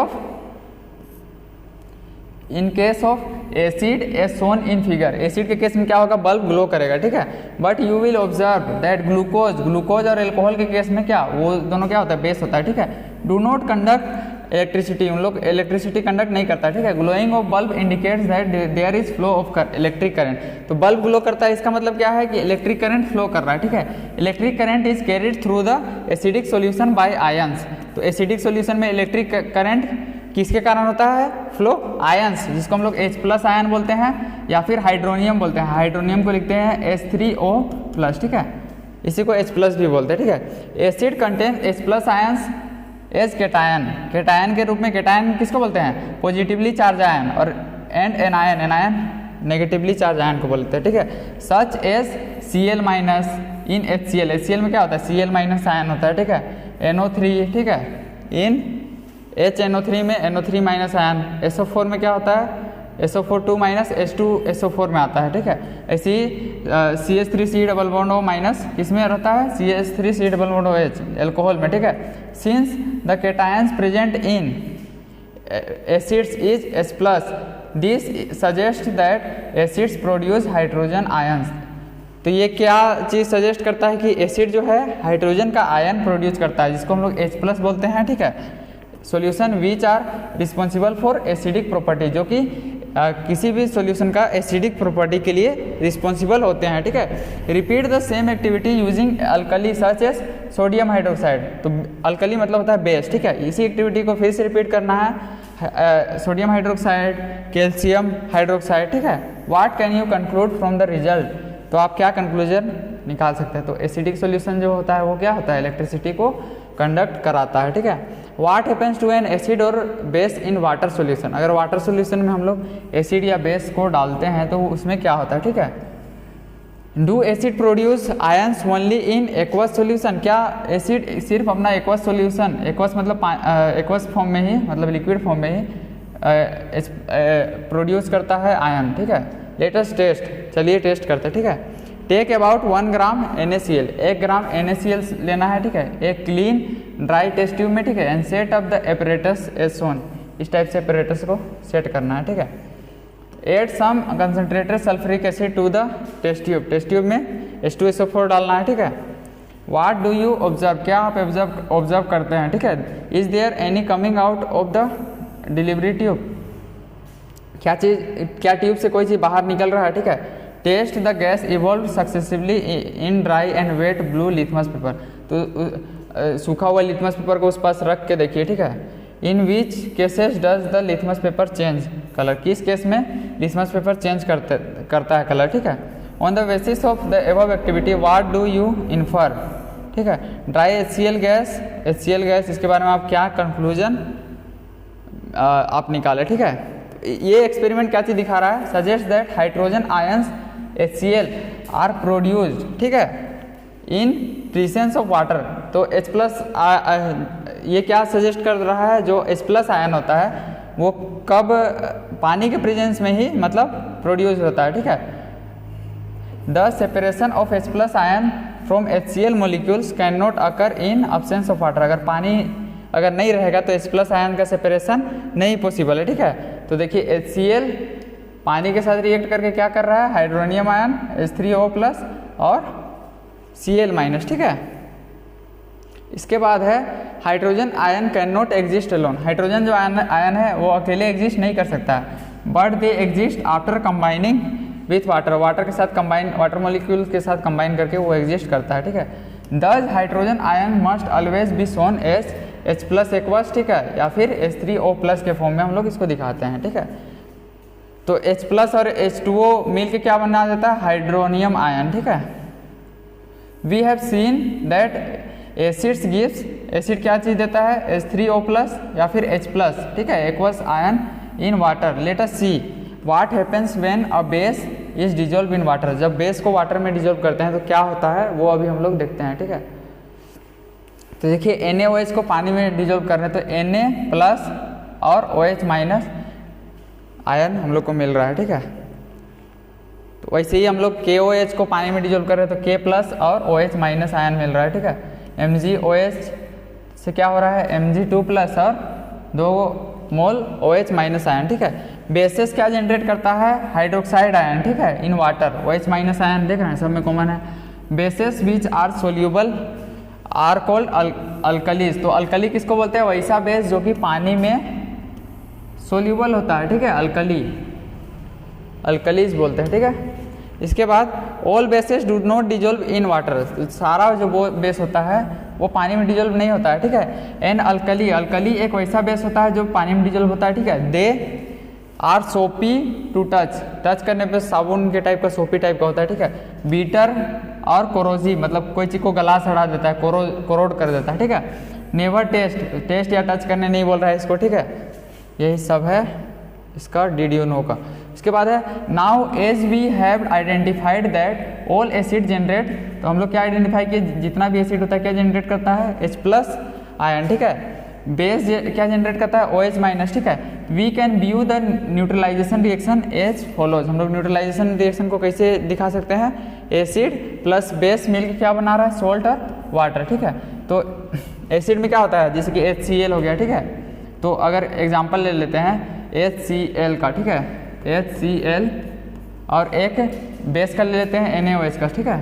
[SPEAKER 1] of acid as shown in figure, acid के केस में क्या होगा, बल्ब ग्लो करेगा, ठीक है। But you will observe that glucose और एल्कोहल के केस में क्या, वो दोनों क्या होता है, बेस होता है, ठीक है। डू नॉट कंडक्ट इलेक्ट्रिसिटी, उन लोग इलेक्ट्रिसिटी कंडक्ट नहीं करता, ठीक है। Glowing of bulb indicates that there is flow of electric current, तो बल्ब ग्लो करता है, इसका मतलब क्या है कि इलेक्ट्रिक करंट फ्लो कर रहा है, ठीक है। Electric current is carried through the acidic solution bye ions, तो एसिडिक सॉल्यूशन में इलेक्ट्रिक करंट किसके कारण होता है, फ्लो आयंस, जिसको हम लोग H+ आयन बोलते हैं या फिर हाइड्रोनियम बोलते हैं, हाइड्रोनियम को लिखते हैं H3O+, ठीक है, इसी को H+ भी बोलते हैं, ठीक है। Acid contain H+ ions as cation, cation के रूप में, केटायन किसको बोलते हैं, पॉजिटिवली चार्ज आयन, और and anion negatively charge ion को बोलते हैं, ठीक है। Such as Cl- in HCl, HCl में क्या होता है, Cl- आयन होता है, ठीक है। NO3, ठीक है, इन HNO3 में NO3- आयन, SO4 में क्या होता है, SO4 H2 SO4 में आता है, ठीक है। ऐसे ही CH3C double bond O minus किस में रहता है, CH3C double bond OH alcohol में, ठीक है। Since the cations present in acids is H+, this suggest that acids produce hydrogen ions, तो ये क्या चीज़ सजेस्ट करता है कि एसिड जो है हाइड्रोजन का आयन प्रोड्यूस करता है, जिसको हम लोग H+ बोलते हैं, ठीक है। Solution which are responsible for acidic property, जो कि किसी भी सॉल्यूशन का एसिडिक प्रॉपर्टी के लिए रिस्पॉन्सिबल होते हैं, ठीक है। Repeat the same activity using alkali such as sodium hydroxide, तो अल्कली मतलब होता है बेस, ठीक है। इसी एक्टिविटी को फिर से रिपीट करना है, सोडियम हाइड्रोक्साइड, कैल्शियम हाइड्रोक्साइड, ठीक है। What can you conclude from the result, तो आप क्या कंक्लूजन निकाल सकते हैं, तो एसिडिक सॉल्यूशन जो होता है वो क्या होता है, इलेक्ट्रिसिटी को कंडक्ट कराता है, ठीक है। What happens to an acid और बेस इन वाटर सॉल्यूशन, अगर वाटर सॉल्यूशन में हम लोग एसिड या बेस को डालते हैं तो उसमें क्या होता है, ठीक है। Do acid produce ions only in aqueous solution, क्या एसिड सिर्फ अपना एक्वस सॉल्यूशन, एक्वस मतलब एक्वस फॉर्म में ही, मतलब लिक्विड फॉर्म में ही प्रोड्यूस करता है आयन, ठीक है। लेटेस्ट टेस्ट, चलिए टेस्ट करते हैं, ठीक है। Take about 1 gram NaCl, 1 gram NaCl लेना है, ठीक है, एक क्लीन ड्राई टेस्ट ट्यूब में, ठीक है। And set up the apparatus as shown, इस टाइप से एपरेटस को सेट करना है, ठीक है। Add some concentrated sulphuric acid to the test tube में H2SO4 डालना है, ठीक है। व्हाट डू यू ऑब्जर्व, क्या आप ऑब्जर्व करते हैं, ठीक है। Is there any coming out of the delivery tube, क्या ट्यूब से कोई चीज़ बाहर निकल रहा है, ठीक है। Test the gas evolve successively in dry and wet blue litmus paper, तो सूखा हुआ लिथमस पेपर को उस पास रख के देखिए, ठीक है। In which cases does the litmus paper change colour, किस केस में लिथमस पेपर चेंज करता है कलर, ठीक है। On the basis of the above activity what do you infer, ठीक है। ड्राई HCl गैस, इसके बारे में आप क्या कंक्लूजन आप निकाले, ठीक है। ये एक्सपेरिमेंट क्या चीज़ दिखा रहा है, suggest that hydrogen ions HCl are produced, ठीक है, इन प्रेजेंस ऑफ वाटर, तो H+ ये क्या सजेस्ट कर रहा है, जो H+ आयन होता है वो कब, पानी के प्रेजेंस में ही मतलब प्रोड्यूस होता है, ठीक है। The separation of H+ ion from HCl molecules can not occur in absence of water, अगर पानी अगर नहीं रहेगा तो H+ आयन का सेपरेशन नहीं पॉसिबल है, ठीक है। तो देखिए HCl पानी के साथ रिएक्ट करके क्या कर रहा है, हाइड्रोनियम आयन H3O+ और Cl-, ठीक है। इसके बाद है hydrogen ion can not exist alone, hydrogen जो आयन है वो अकेले एग्जिस्ट नहीं कर सकता, but they exist after combining with water के साथ कंबाइन, वाटर मॉलिक्यूल के साथ कंबाइन करके वो एग्जिस्ट करता है, ठीक है। Thus hydrogen ion must always be shown as H plus aqueous, ठीक है, या फिर H3O प्लस के फॉर्म में हम लोग इसको दिखाते हैं, ठीक है। तो H प्लस और H2O मिल के क्या बना देता है, हाइड्रोनियम आयन, ठीक है। We have seen that acids gives, acid क्या चीज़ देता है, H3O प्लस या फिर H प्लस, ठीक है, aqueous ion in water. Late us see what happens when a base is dissolve in water. जब बेस को वाटर में डिजोल्व करते हैं तो क्या होता है वो अभी हम लोग देखते हैं, ठीक है। तो देखिए NaOH को पानी में डिजोल्व कर रहे हैं तो Na प्लस और OH माइनस आयन हम लोग को मिल रहा है, ठीक है। तो वैसे ही हम लोग KOH को पानी में डिजोल्व कर रहे हैं तो K प्लस और OH माइनस आयन मिल रहा है, ठीक है। MgOH से क्या हो रहा है, Mg2 प्लस और 2 मोल OH माइनस आयन, ठीक है। बेसिस क्या जनरेट करता है, हाइड्रोक्साइड आयन, ठीक है, in water. OH minus ion देख रहे हैं सब में कॉमन है। Bases which are soluble are called alkalis. तो अल्कली किसको बोलते हैं, वैसा बेस जो कि पानी में सोल्यूबल होता है, ठीक है, अल्कलीज बोलते हैं, ठीक है। इसके बाद all bases do not dissolve in water. सारा जो बेस होता है वो पानी में डिजोल्व नहीं होता है, ठीक है। एन अल्कली, अल्कली एक वैसा बेस होता है जो पानी में डिजोल्व होता है, ठीक है। दे आर सोपी टू टच, टच करने पे साबुन के टाइप का, सोपी टाइप का होता है, ठीक है। बीटर और कोरोजिव, मतलब कोई चीज़ को गला सड़ा देता है, कोरोड कर देता है, ठीक है। नेवर टेस्ट, टेस्ट या टच करने नहीं बोल रहा है इसको, ठीक है। यही सब है इसका DDO का। इसके बाद है now as we have identified that all acid generate. तो हम लोग क्या आइडेंटिफाई किए, जितना भी एसिड होता है क्या जनरेट करता है, H प्लस आयन, ठीक है। बेस क्या जनरेट करता है, OH माइनस, ठीक है। We can view the neutralisation reaction as follows. हम लोग न्यूट्रलाइजेशन रिएक्शन को कैसे दिखा सकते हैं, एसिड प्लस बेस मिलकर क्या बना रहा है, सॉल्ट और वाटर, ठीक है। तो एसिड में क्या होता है, जैसे कि HCl हो गया, ठीक है। तो अगर एग्जाम्पल ले लेते हैं HCl का, ठीक है, HCl, और एक बेस का ले लेते हैं NaOH का, ठीक है,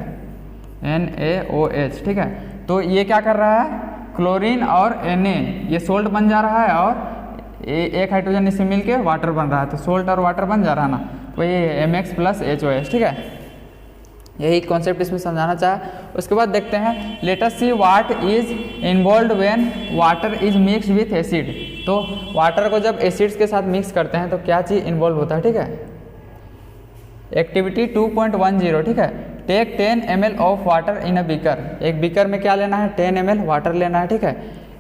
[SPEAKER 1] NaOH, ठीक है। तो ये क्या कर रहा है, क्लोरीन और Na ये सोल्ट बन जा रहा है और एक हाइड्रोजन इससे मिलके वाटर बन रहा है, तो सोल्ट और वाटर बन जा रहा है ना, तो ये MX प्लस HOH, ठीक है। यही कॉन्सेप्ट इसमें समझाना चाहा। उसके बाद देखते हैं late us see what is involved when water is mixed with acid. तो वाटर को जब एसिड्स के साथ मिक्स करते हैं तो क्या चीज़ इन्वॉल्व होता है, ठीक है। एक्टिविटी 2.10, ठीक है। टेक 10 ml of water in a beaker. एक बीकर में क्या लेना है, 10 ml वाटर लेना है, ठीक है।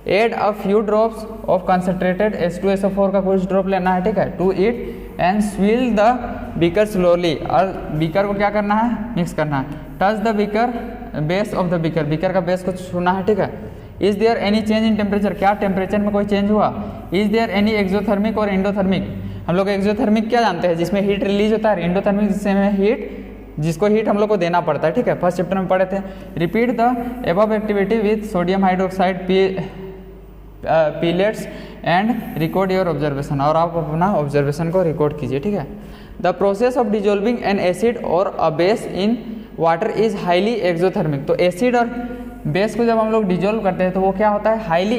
[SPEAKER 1] Add a few drops of concentrated H2SO4 का कुछ ड्रॉप लेना है, ठीक है, to it and swill the beaker slowly. और बीकर को क्या करना है, मिक्स करना है। Touch the beaker base of the beaker, beaker का बेस को छूना है, ठीक है। Is there any change in temperature, क्या टेम्परेचर में कोई चेंज हुआ। इज देयर एनी एक्सोथर्मिक और इंडोथर्मिक। हम लोग एक्सोथर्मिक क्या जानते हैं, जिसमें हीट रिलीज होता है, इंडोथर्मिक जिसमें हीट, जिसको हीट हम लोग को देना पड़ता है, ठीक है, फर्स्ट चैप्टर में पढ़े थे। Repeat the above activity with sodium hydroxide pellets and record your observation. और आप अपना ऑब्जर्वेशन को रिकॉर्ड कीजिए, ठीक है। The process of dissolving an acid और a base in water is highly exothermic. तो एसिड और बेस को जब हम लोग डिजोल्व करते हैं तो वो क्या होता है, हाईली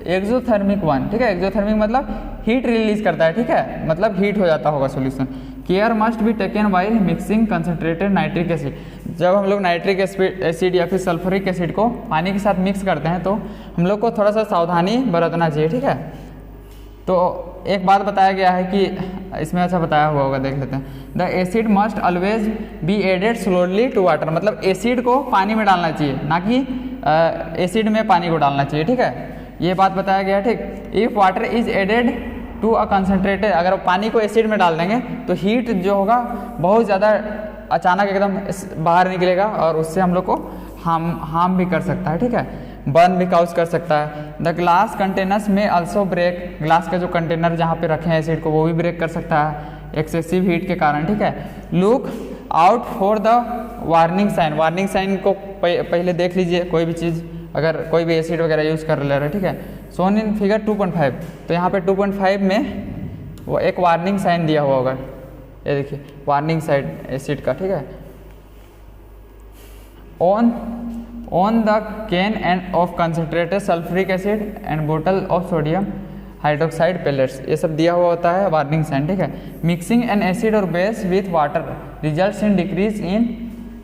[SPEAKER 1] एक्सोथर्मिक वन, ठीक है। एक्सोथर्मिक मतलब हीट रिलीज करता है, ठीक है, मतलब हीट हो जाता होगा solution. Care must be taken while mixing concentrated nitric acid. जब हम लोग नाइट्रिक एसिड या फिर सल्फ्यूरिक एसिड को पानी के साथ मिक्स करते हैं तो हम लोग को थोड़ा सा सावधानी बरतना चाहिए, ठीक है। तो एक बात बताया गया है कि इसमें अच्छा बताया हुआ होगा, देख लेते हैं। The acid must always be added slowly to water. मतलब एसिड को पानी में डालना चाहिए, ना कि एसिड में पानी को डालना चाहिए, ठीक है। ये बात बताया गया है, ठीक। If water is added to a concentrated, अगर पानी को एसिड में डाल देंगे तो हीट जो होगा बहुत ज़्यादा अचानक एकदम बाहर निकलेगा और उससे हम लोग को हार्म भी कर सकता है, ठीक है, बर्न भी काउज कर सकता है। द ग्लास कंटेनर्स में आल्सो ब्रेक। ग्लास का जो कंटेनर जहाँ पे रखे हैं एसिड को वो भी ब्रेक कर सकता है एक्सेसिव हीट के कारण, ठीक है। Look out for the warning sign. Warning sign को पहले देख लीजिए, कोई भी चीज़ अगर कोई भी एसिड वगैरह यूज़ कर ले रहे हैं, ठीक है। सोन इन फिगर 2.5। तो यहाँ पे 2.5 में वो एक वार्निंग साइन दिया हुआ होगा, ये देखिए वार्निंग साइन एसिड का, ठीक है। On the can end of concentrated sulphuric acid and बोतल ऑफ सोडियम हाइड्रोक्साइड पेलेट्स, ये सब दिया हुआ होता है वार्निंग साइन, ठीक है। मिक्सिंग एन एसिड और base with water results in decrease in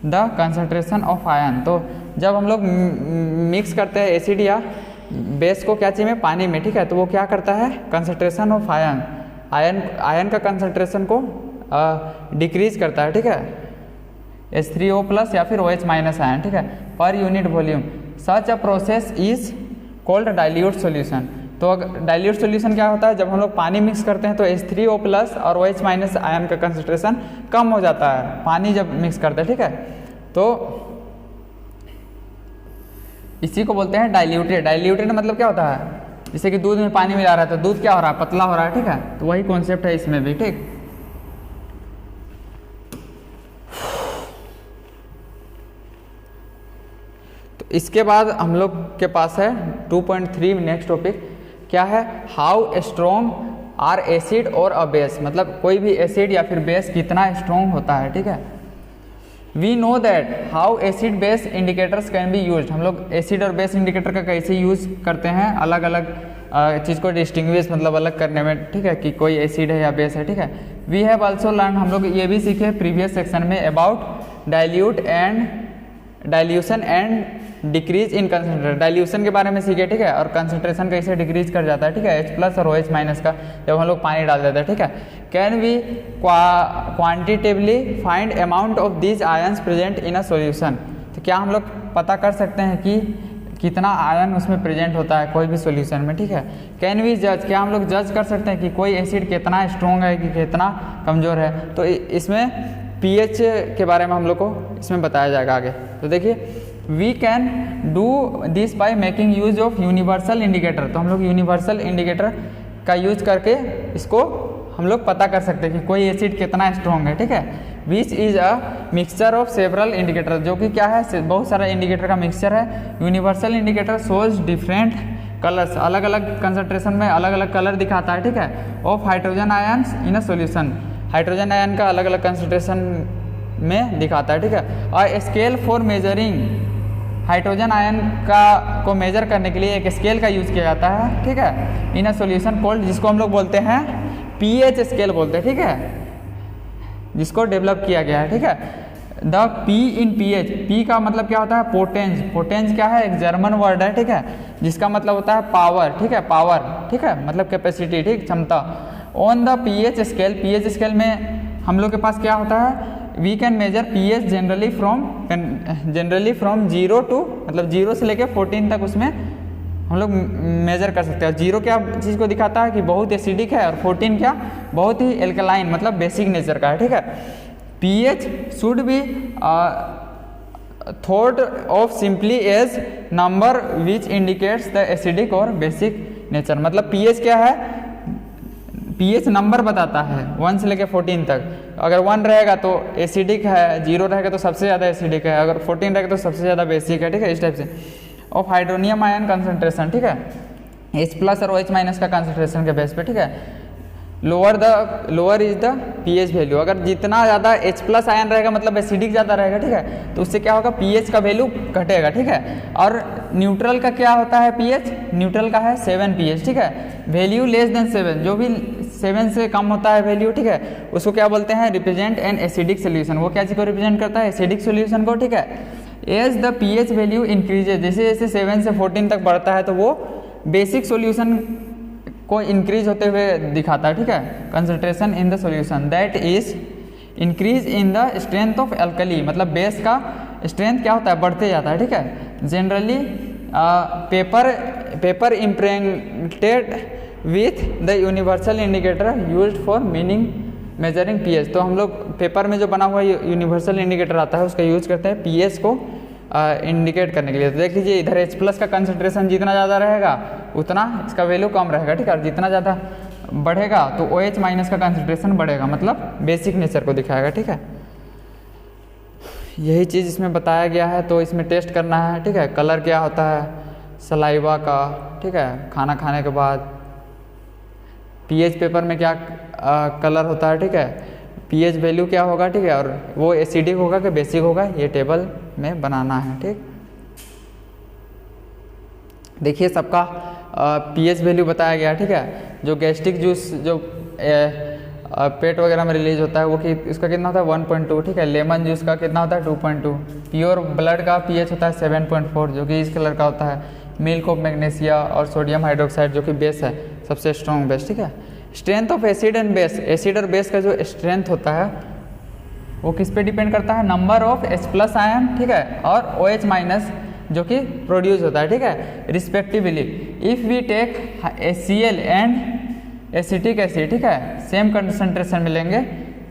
[SPEAKER 1] the concentration of ion. तो जब हम लोग मिक्स करते हैं एसिड या बेस को क्या चाहिए, पानी में, ठीक है। तो वो क्या करता है, कंसंट्रेशन ऑफ आयन का कंसंट्रेशन को डिक्रीज करता है, ठीक है, H3O+ या फिर OH- आयन, ठीक है, per unit volume. Such a process is called dilute solution. तो अगर डाइल्यूट सॉल्यूशन क्या होता है, जब हम लोग पानी मिक्स करते हैं तो H3O+ और OH- आयन का कंसंट्रेशन कम हो जाता है पानी जब मिक्स करते हैं, ठीक है। तो इसी को बोलते हैं डाइल्यूटेड। डाइल्यूटेड मतलब क्या होता है, जैसे कि दूध में पानी मिला रहा है तो दूध क्या हो रहा है, पतला हो रहा है, ठीक है। तो वही कॉन्सेप्ट है इसमें भी, ठीक। तो इसके बाद हम लोग के पास है 2.3 नेक्स्ट टॉपिक क्या है, हाउ स्ट्रॉन्ग आर एसिड और अ बेस। मतलब कोई भी एसिड या फिर बेस कितना स्ट्रॉन्ग होता है, ठीक है। We know that how acid base indicators can be use. हम लोग एसिड और बेस इंडिकेटर का कैसे यूज करते हैं, अलग अलग चीज़ को डिस्टिंग्विश मतलब अलग करने में, ठीक है, कि कोई एसिड है या बेस है, ठीक है। वी हैव ऑल्सो लर्न, हम लोग ये भी सीखे प्रीवियस सेक्शन में about dilution and decrease in concentration. Dilution के बारे में सीखे, ठीक है, और कंसंट्रेशन कैसे डिक्रीज कर जाता है, ठीक है, H+ और OH- का जब हम लोग पानी डाल देते हैं, ठीक है। Can we quantitatively find amount of these ions present in a solution. तो क्या हम लोग पता कर सकते हैं कि कितना आयन उसमें प्रेजेंट होता है कोई भी सॉल्यूशन में, ठीक है। कैन वी जज, क्या हम लोग जज कर सकते हैं कि कोई एसिड कितना स्ट्रॉन्ग है कि कितना कमज़ोर है। तो इसमें pH के बारे में हम लोग को इसमें बताया जाएगा आगे। तो देखिए, we can do this by making use of universal indicator. तो हम लोग यूनिवर्सल इंडिकेटर का यूज करके इसको हम लोग पता कर सकते हैं कि कोई एसिड कितना स्ट्रॉन्ग है, ठीक है। Which is a mixture of several indicator, जो कि क्या है, बहुत सारा इंडिकेटर का मिक्सचर है। Universal indicator shows different colours, अलग अलग कंसंट्रेशन में अलग अलग कलर दिखाता है, ठीक है, of hydrogen ions in a solution. Hydrogen ion का अलग अलग कंसंट्रेशन में दिखाता है, ठीक है। और scale for measuring, hydrogen ion को मेजर करने के लिए एक स्केल का यूज़ किया जाता है, ठीक है, इन अ सॉल्यूशन कोल्ड, जिसको हम लोग बोलते हैं pH स्केल बोलते हैं, ठीक है, जिसको डेवलप किया गया है, ठीक है। The P in pH, P का मतलब क्या होता है, पोटेंस। पोटेंस क्या है, एक जर्मन वर्ड है, ठीक है, जिसका मतलब होता है पावर, ठीक है, पावर, ठीक है, मतलब कैपेसिटी, ठीक, क्षमता। ऑन द pH स्केल में हम लोग के पास क्या होता है, we can measure pH generally from 0 to, मतलब 0 से लेकर 14 तक उसमें हम लोग मेजर कर सकते हैं। 0 क्या चीज़ को दिखाता है कि बहुत एसिडिक है, और 14 क्या, बहुत ही एल्कलाइन मतलब बेसिक नेचर का है, ठीक है। pH should be thought of simply as number which indicates the acidic और बेसिक नेचर। मतलब pH क्या है, pH नंबर बताता है 1 से लेकर 14 तक। अगर 1 रहेगा तो एसिडिक है, 0 रहेगा तो सबसे ज़्यादा एसिडिक है, अगर 14 रहेगा तो सबसे ज़्यादा बेसिक है, ठीक है, इस टाइप से। ऑफ हाइड्रोनियम आयन कंसंट्रेशन, ठीक है, H+ और OH- का कंसंट्रेशन के बेस पे, ठीक है। Lower is the pH value, अगर जितना ज़्यादा H+ आयन रहेगा मतलब एसिडिक ज़्यादा रहेगा, ठीक है, तो उससे क्या होगा, pH का वैल्यू घटेगा, ठीक है। और न्यूट्रल का क्या होता है pH, न्यूट्रल का है 7 pH, ठीक है। वैल्यू लेस देन 7, जो भी 7 से कम होता है वैल्यू, ठीक है, उसको क्या बोलते हैं, रिप्रेजेंट एन एसिडिक सोल्यूशन। वो क्या चीज़ को रिप्रेजेंट करता है, एसिडिक सोल्यूशन को, ठीक है। As the pH value increases, जैसे जैसे 7 से 14 तक बढ़ता है तो वो बेसिक सोल्यूशन को इंक्रीज होते हुए दिखाता है, ठीक है। Concentration in the solution that is increase in the strength of alkali, मतलब बेस का स्ट्रेंथ क्या होता है, बढ़ते जाता है, ठीक है। Generally paper impregnated with the universal indicator used for measuring pH। तो हम लोग पेपर में जो बना हुआ यूनिवर्सल इंडिकेटर आता है उसका यूज करते हैं pH को इंडिकेट करने के लिए। तो देख लीजिए, इधर H+ का कंसंट्रेशन जितना ज़्यादा रहेगा उतना इसका वैल्यू कम रहेगा, ठीक है, और जितना ज़्यादा बढ़ेगा तो OH- का कंसंट्रेशन बढ़ेगा, मतलब बेसिक नेचर को दिखाएगा, ठीक है। यही चीज़ इसमें बताया गया है। तो इसमें टेस्ट करना है, ठीक है। कलर क्या होता है सलाइवा का, ठीक है, खाना खाने के बाद। pH पेपर में क्या कलर होता है, ठीक है, pH वैल्यू क्या होगा, ठीक है, और वो एसिडिक होगा कि बेसिक होगा, ये टेबल में बनाना है, ठीक। देखिए सबका pH वैल्यू बताया गया, ठीक है। जो गैस्ट्रिक जूस जो पेट वगैरह में रिलीज होता है वो इसका कितना होता है 1.2, ठीक है। लेमन जूस का कितना होता है 2.2। प्योर ब्लड का pH होता है 7.4 जो कि इस कलर का होता है। मिल्क ऑफ मैग्नीशिया और सोडियम हाइड्रोक्साइड जो कि बेस है, सबसे स्ट्रॉन्ग बेस, ठीक है। Strength of acid and base, acid और बेस का जो स्ट्रेंथ होता है वो किस पे डिपेंड करता है, नंबर ऑफ H+ आयन, ठीक है, और OH- जो कि प्रोड्यूस होता है, ठीक है, respectively. If we take HCl and acetic acid, ठीक है, सेम कंसंट्रेशन मिलेंगे,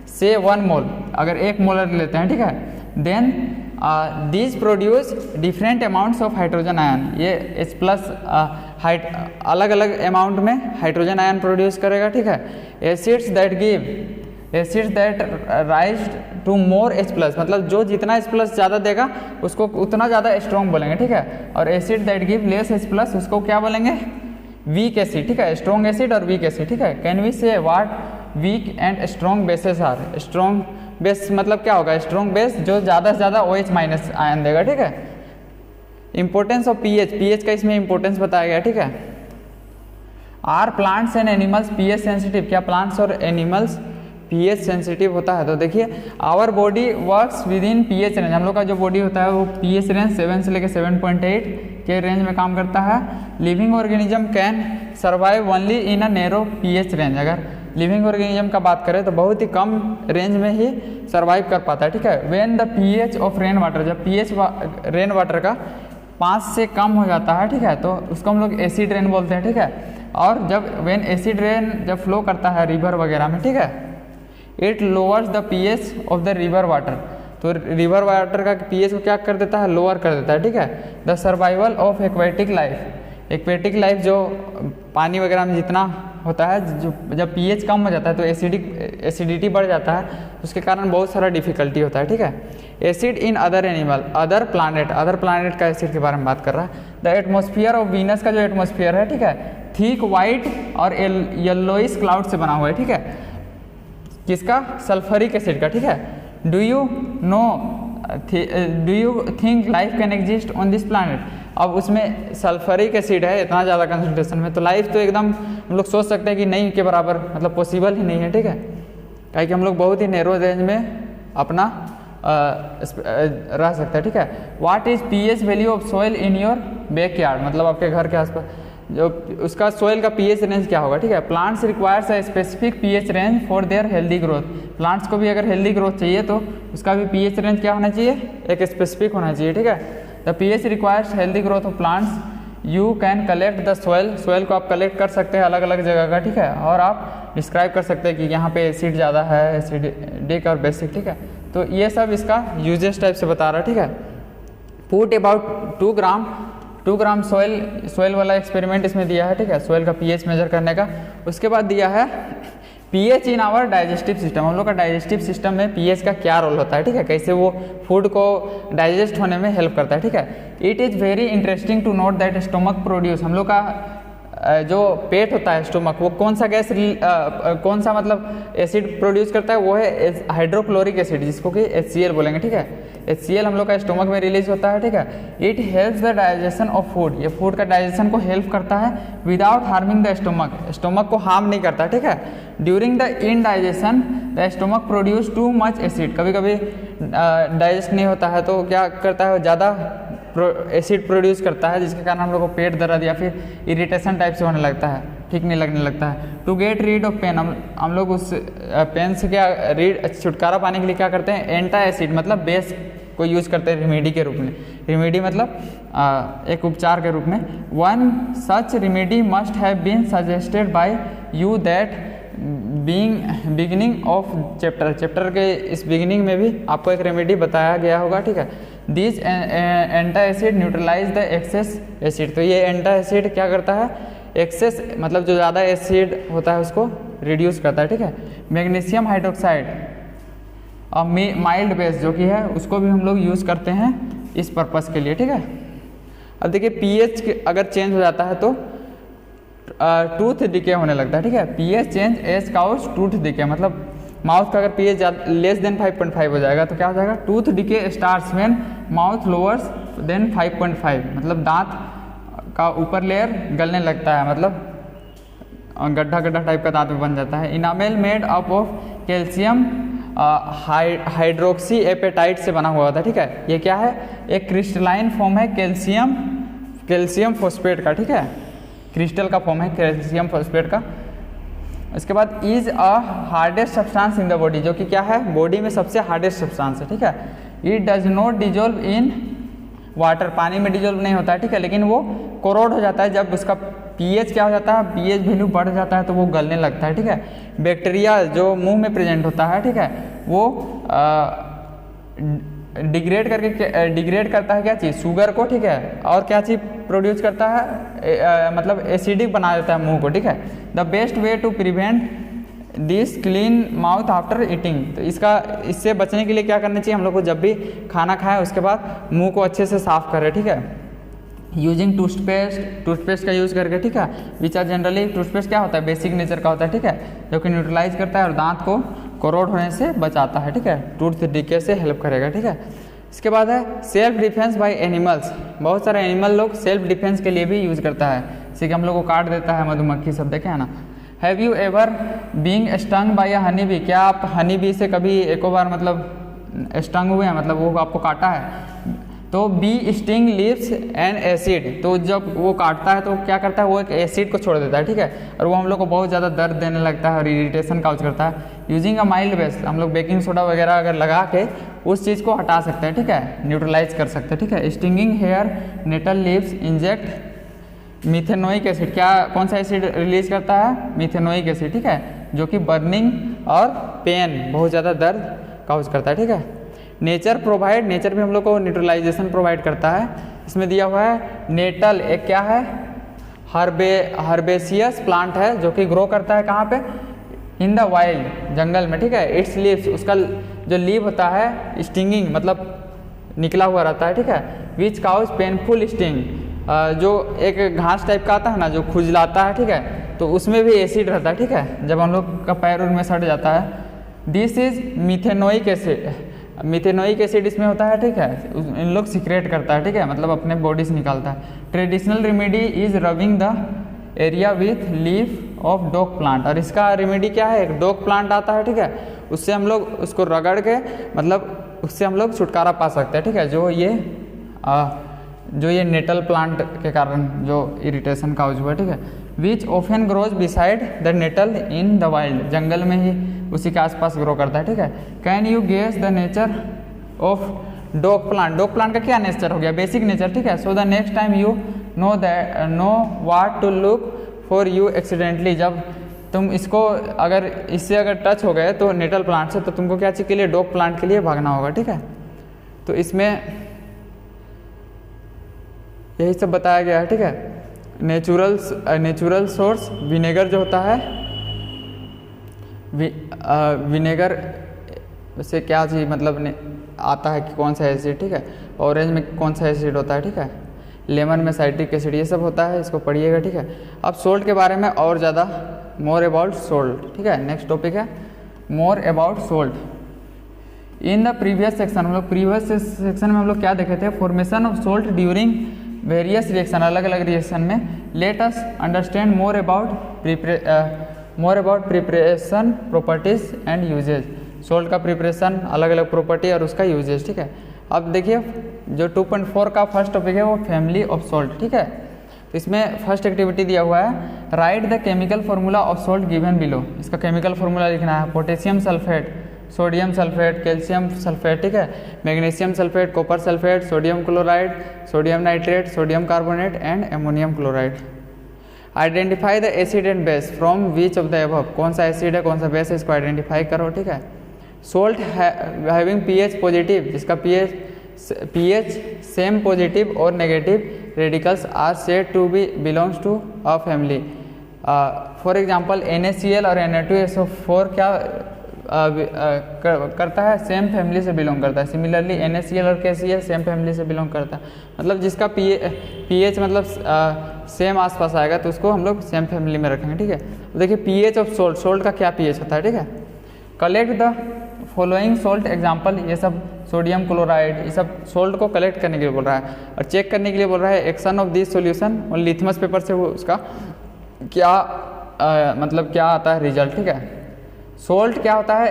[SPEAKER 1] से 1 मोल, अगर 1 मोलर लेते हैं, ठीक है, then these produce different amounts of hydrogen ion, ये H+ अलग अलग अमाउंट में हाइड्रोजन आयन प्रोड्यूस करेगा, ठीक है। Acids that rise to more H+, मतलब जो जितना H+ ज़्यादा देगा उसको उतना ज़्यादा स्ट्रॉन्ग बोलेंगे, ठीक है। और acid that give less H+, उसको क्या बोलेंगे, वीक एसिड, ठीक है, स्ट्रॉन्ग एसिड और वीक एसिड, ठीक है। Can we say what weak and strong bases are, strong base मतलब क्या होगा, स्ट्रॉन्ग बेस जो ज़्यादा से ज़्यादा OH- आयन देगा, ठीक है। इंपॉर्टेंस ऑफ पीएच का इसमें इंपॉर्टेंस बताया गया, ठीक है। Are plants and animals pH sensitive, क्या प्लांट्स और एनिमल्स पीएच सेंसिटिव होता है, तो देखिए our body works within pH range, हम लोग का जो बॉडी होता है वो पीएच रेंज 7 से लेकर 7.8 के रेंज में काम करता है। Living organism can survive only in a narrow pH range, अगर लिविंग ऑर्गेनिज्म का बात करें तो बहुत ही कम रेंज में ही सर्वाइव कर पाता है, ठीक है। When the pH of rain water, जब पीएच रेन वाटर का 5 से कम हो जाता है, ठीक है, तो उसको हम लोग एसिड रेन बोलते हैं, ठीक है। और जब व्हेन एसिड रेन जब फ्लो करता है रिवर वगैरह में, ठीक है, it lowers the pH of the river water, तो रिवर वाटर का पीएच को क्या कर देता है, लोअर कर देता है, ठीक है। The survival of aquatic life, aquatic life जो पानी वगैरह में जितना होता है, जो जब पीएच कम हो जाता है तो एसिडिटी बढ़ जाता है, उसके कारण बहुत सारा डिफिकल्टी होता है, ठीक है। Acid in other animal, other planet का एसिड के बारे में बात कर रहा है। द एटमॉस्फेयर ऑफ वीनस का जो एटमॉस्फेयर है, ठीक है, थिक वाइट और येलोइश क्लाउड से बना हुआ है, ठीक है, किसका, सल्फरिक एसिड का, ठीक है। Do you think life can exist on this planet, अब उसमें सल्फरिक एसिड है इतना ज़्यादा कंसंट्रेशन में, तो लाइफ तो एकदम हम लोग सोच सकते हैं कि नहीं के बराबर, मतलब पॉसिबल ही नहीं है, ठीक है, क्या कि हम लोग बहुत ही नैरो रेंज में अपना रह सकते हैं, ठीक है। What is pH value of soil in your backyard, मतलब आपके घर के आसपास जो उसका सोइल का पीएच रेंज क्या होगा, ठीक है। Plants requires a specific pH range for their healthy growth, plants को भी अगर हेल्दी ग्रोथ चाहिए तो उसका भी पीएच रेंज क्या होना चाहिए, एक स्पेसिफिक होना चाहिए, ठीक है। The pH requires healthy growth of plants, you can collect the soil को आप कलेक्ट कर सकते हैं अलग अलग जगह का, ठीक है, और आप डिस्क्राइब कर सकते हैं कि यहाँ पे एसिड ज़्यादा है, एसिडिक और बेसिक, ठीक है। तो ये सब इसका यूजेस टाइप से बता रहा है, ठीक है। पुट अबाउट 2 ग्राम सोइल वाला एक्सपेरिमेंट इसमें दिया है, ठीक है, सोइल का पीएच मेजर करने का। उसके बाद दिया है pH in our digestive system, हम लोग का डाइजेस्टिव सिस्टम में पीएच का क्या रोल होता है, ठीक है, कैसे वो फूड को डाइजेस्ट होने में हेल्प करता है, ठीक है। It is very interesting to note that stomach produce, हम लोग का जो पेट होता है स्टोमक, वो कौन सा गैस कौन सा मतलब एसिड प्रोड्यूस करता है, वो है हाइड्रोक्लोरिक एसिड, जिसको कि HCl बोलेंगे, ठीक है। HCl हम लोग का स्टोमक में रिलीज होता है, ठीक है। It helps the digestion of food, ये फूड का डाइजेशन को हेल्प करता है विदाउट हार्मिंग द स्टोमक को हार्म नहीं करता, ठीक है। During the indigestion the stomach produce too much acid, कभी कभी डाइजेस्ट नहीं होता है तो क्या करता है, ज़्यादा एसिड प्रोड्यूस करता है, जिसके कारण हम लोग को पेट दर्द या फिर इरिटेशन टाइप से होने लगता है, ठीक नहीं लगने लगता है। To get rid of pain, हम लोग उस पेन से क्या छुटकारा पाने के लिए क्या करते हैं, एंटा एसिड मतलब बेस को यूज़ करते हैं रेमेडी के रूप में, रेमेडी मतलब एक उपचार के रूप में। One such remedy must have been suggested by you that beginning of chapter के इस बिगिनिंग में भी आपको एक रेमेडी बताया गया होगा, ठीक है। This antacid neutralize the excess acid, तो ये एंटा एसिड क्या करता है, एक्सेस मतलब जो ज़्यादा एसिड होता है उसको रिड्यूस करता है, ठीक है। मैग्नीशियम हाइड्रोक्साइड और माइल्ड बेस जो कि है उसको भी हम लोग यूज़ करते हैं इस पर्पस के लिए, ठीक है। अब देखिए पीएच अगर चेंज हो जाता है तो टूथ डिके होने लगता है, ठीक है। PH change as cause tooth decay, मतलब माउथ का अगर पीएच लेस देन 5.5 हो जाएगा तो क्या हो जाएगा, tooth decay starts when mouth lowers than 5.5, मतलब दांत का ऊपर लेयर गलने लगता है, मतलब गड्ढा टाइप का दांत बन जाता है। Enamel made up of calcium hydroxyapatite से बना हुआ होता है, ठीक है। ये क्या है, एक क्रिस्टलाइन फॉर्म है कैल्शियम कैल्शियम फॉस्फेट का, ठीक है, क्रिस्टल का फॉर्म है कैल्शियम फॉस्फेट का। इसके बाद is a hardest substance in the body, जो कि क्या है, बॉडी में सबसे हार्डेस्ट सब्सटेंस है, ठीक है। It does not dissolve in water, पानी में डिजोल्व नहीं होता है, ठीक है, लेकिन वो कोरोड हो जाता है जब उसका पीएच क्या हो जाता है, पीएच वैल्यू बढ़ जाता है तो वो गलने लगता है, ठीक है। बैक्टीरिया जो मुंह में प्रेजेंट होता है, ठीक है, वो डिग्रेड करता है क्या चीज़, शुगर को, ठीक है, और क्या चीज़ प्रोड्यूस करता है, मतलब एसिडिक बना देता है मुंह को, ठीक है। The best way to prevent this clean mouth after eating, तो इससे बचने के लिए क्या करना चाहिए हम लोग को, जब भी खाना खाएं उसके बाद मुंह को अच्छे से साफ करें, ठीक है। यूजिंग टूथपेस्ट का यूज़ करके, ठीक है, विच आर जनरली, टूथपेस्ट क्या होता है, बेसिक नेचर का होता है, ठीक है, जो कि न्यूट्रलाइज करता है और दांत को कोरोड होने से बचाता है, ठीक है, टूथ डिके से हेल्प करेगा, ठीक है। इसके बाद है सेल्फ डिफेंस बाय एनिमल्स, बहुत सारे एनिमल लोग सेल्फ डिफेंस के लिए भी यूज़ करता है, जैसे कि हम लोग को काट देता है मधुमक्खी सब, देखे है ना। Have you ever being stung by a honey bee, क्या आप हनी बी से कभी एको बार मतलब स्टंग हुए हैं, मतलब वो आपको काटा है। तो bee sting leaves and acid, तो जब वो काटता है तो क्या करता है, वो एक एसिड को छोड़ देता है, ठीक है, और वो हम लोग को बहुत ज़्यादा दर्द देने लगता है और इरिटेशन काउज करता है। यूजिंग अ माइल्ड बेस, हम लोग बेकिंग सोडा वगैरह अगर लगा के उस चीज़ को हटा सकते हैं, ठीक है, न्यूट्रलाइज कर सकते हैं, ठीक है। Stinging hair nettle leaves inject methanoic acid, क्या कौन सा एसिड रिलीज करता है, मिथेनोइक एसिड, ठीक है, जो कि बर्निंग और पेन, बहुत ज़्यादा दर्द काउज करता है, ठीक है। नेचर भी हम लोग को न्यूट्रलाइजेशन प्रोवाइड करता है। इसमें दिया हुआ है नेटल, एक क्या है, हर्बेसियस प्लांट है जो कि ग्रो करता है कहाँ पे, इन द वाइल्ड, जंगल में, ठीक है। इट्स लीव्स, उसका जो लीव होता है स्टिंगिंग, मतलब निकला हुआ रहता है, ठीक है। विच काउज पेनफुल स्टिंग, जो एक घास टाइप का आता है ना जो खुजलाता है, ठीक है, तो उसमें भी एसिड रहता है, ठीक है, जब हम लोग का पैर में सट जाता है। This is methanoic acid, methanoic acid इसमें होता है, ठीक है, इन लोग सीक्रेट करता है, ठीक है, मतलब अपने बॉडी से निकालता है। Traditional remedy is rubbing the area with leaf of dog plant, और इसका रेमेडी क्या है, एक डॉग प्लांट आता है, ठीक है, उससे हम लोग उसको रगड़ के, मतलब उससे हम लोग छुटकारा पा सकते हैं, ठीक है, जो ये नेटल प्लांट के कारण जो इरिटेशन काउज हुआ, ठीक है। Which often grows beside the nettle in the wild, जंगल में ही उसी के आसपास ग्रो करता है, ठीक है। Can you guess the nature of dog plant का क्या नेचर हो गया, बेसिक नेचर, ठीक है। So the next time you know what to look for you accidentally, जब तुम इसको अगर टच हो गए तो नेटल प्लांट से, तो तुमको क्या चीज़ के लिए, डॉग प्लांट के लिए भागना होगा, ठीक है। तो इसमें यही सब बताया गया है, ठीक है। नेचुरल सोर्स विनेगर जो होता है, विनेगर से क्या चीज़ मतलब आता है कि कौन सा एसिड, ठीक है, ऑरेंज में कौन सा एसिड होता है, ठीक है, लेमन में साइट्रिक एसिड, ये सब होता है, इसको पढ़िएगा, ठीक है। अब सोल्ट के बारे में और ज़्यादा, मोर अबाउट सोल्ट, ठीक है, नेक्स्ट टॉपिक है more about salt. In the previous section, हम लोग प्रीवियस सेक्शन में हम लोग क्या देखे थे, formation of salt during various reaction, अलग अलग रिएक्शन में। Let us understand more about preparation properties and uses, salt का प्रिपरेशन, अलग अलग प्रॉपर्टी और उसका यूजेज, ठीक है। अब देखिए जो 2.4 का फर्स्ट टॉपिक है वो फैमिली ऑफ सोल्ट, ठीक है। तो इसमें फर्स्ट एक्टिविटी दिया हुआ है, right the chemical formula of salt given below, इसका केमिकल फार्मूला लिखना है। Potassium sulphate, sodium sulphate, calcium sulphate, ठीक है, magnesium sulphate, copper sulphate, sodium chloride, sodium nitrate, sodium carbonate and ammonium chloride. Identify the acid and base from which of the above, कौन सा acid है कौन सा base है, इसको identify करो, ठीक है। सोल्ट हैविंग पीएच पॉजिटिव, जिसका पीएच सेम पॉजिटिव और negative radicals are said to be belongs to a family. For example NaCl और Na2SO4 क्या करता है, सेम फैमिली से बिलोंग करता है। सिमिलरली NaCl और KCl सेम फैमिली से बिलोंग करता है, मतलब जिसका पीएच मतलब सेम आसपास आएगा तो उसको हम लोग सेम फैमिली में रखेंगे, ठीक है। देखिए पीएच ऑफ सोल्ट, सोल्ट का क्या पीएच होता है, ठीक है। Collect the following salt example, ये सब सोडियम क्लोराइड, ये सब सोल्ट को कलेक्ट करने के लिए बोल रहा है और चेक करने के लिए बोल रहा है एक्शन ऑफ दिस सॉल्यूशन, और लिथमस पेपर से वो उसका क्या मतलब क्या आता है रिजल्ट, ठीक है। सोल्ट क्या होता है,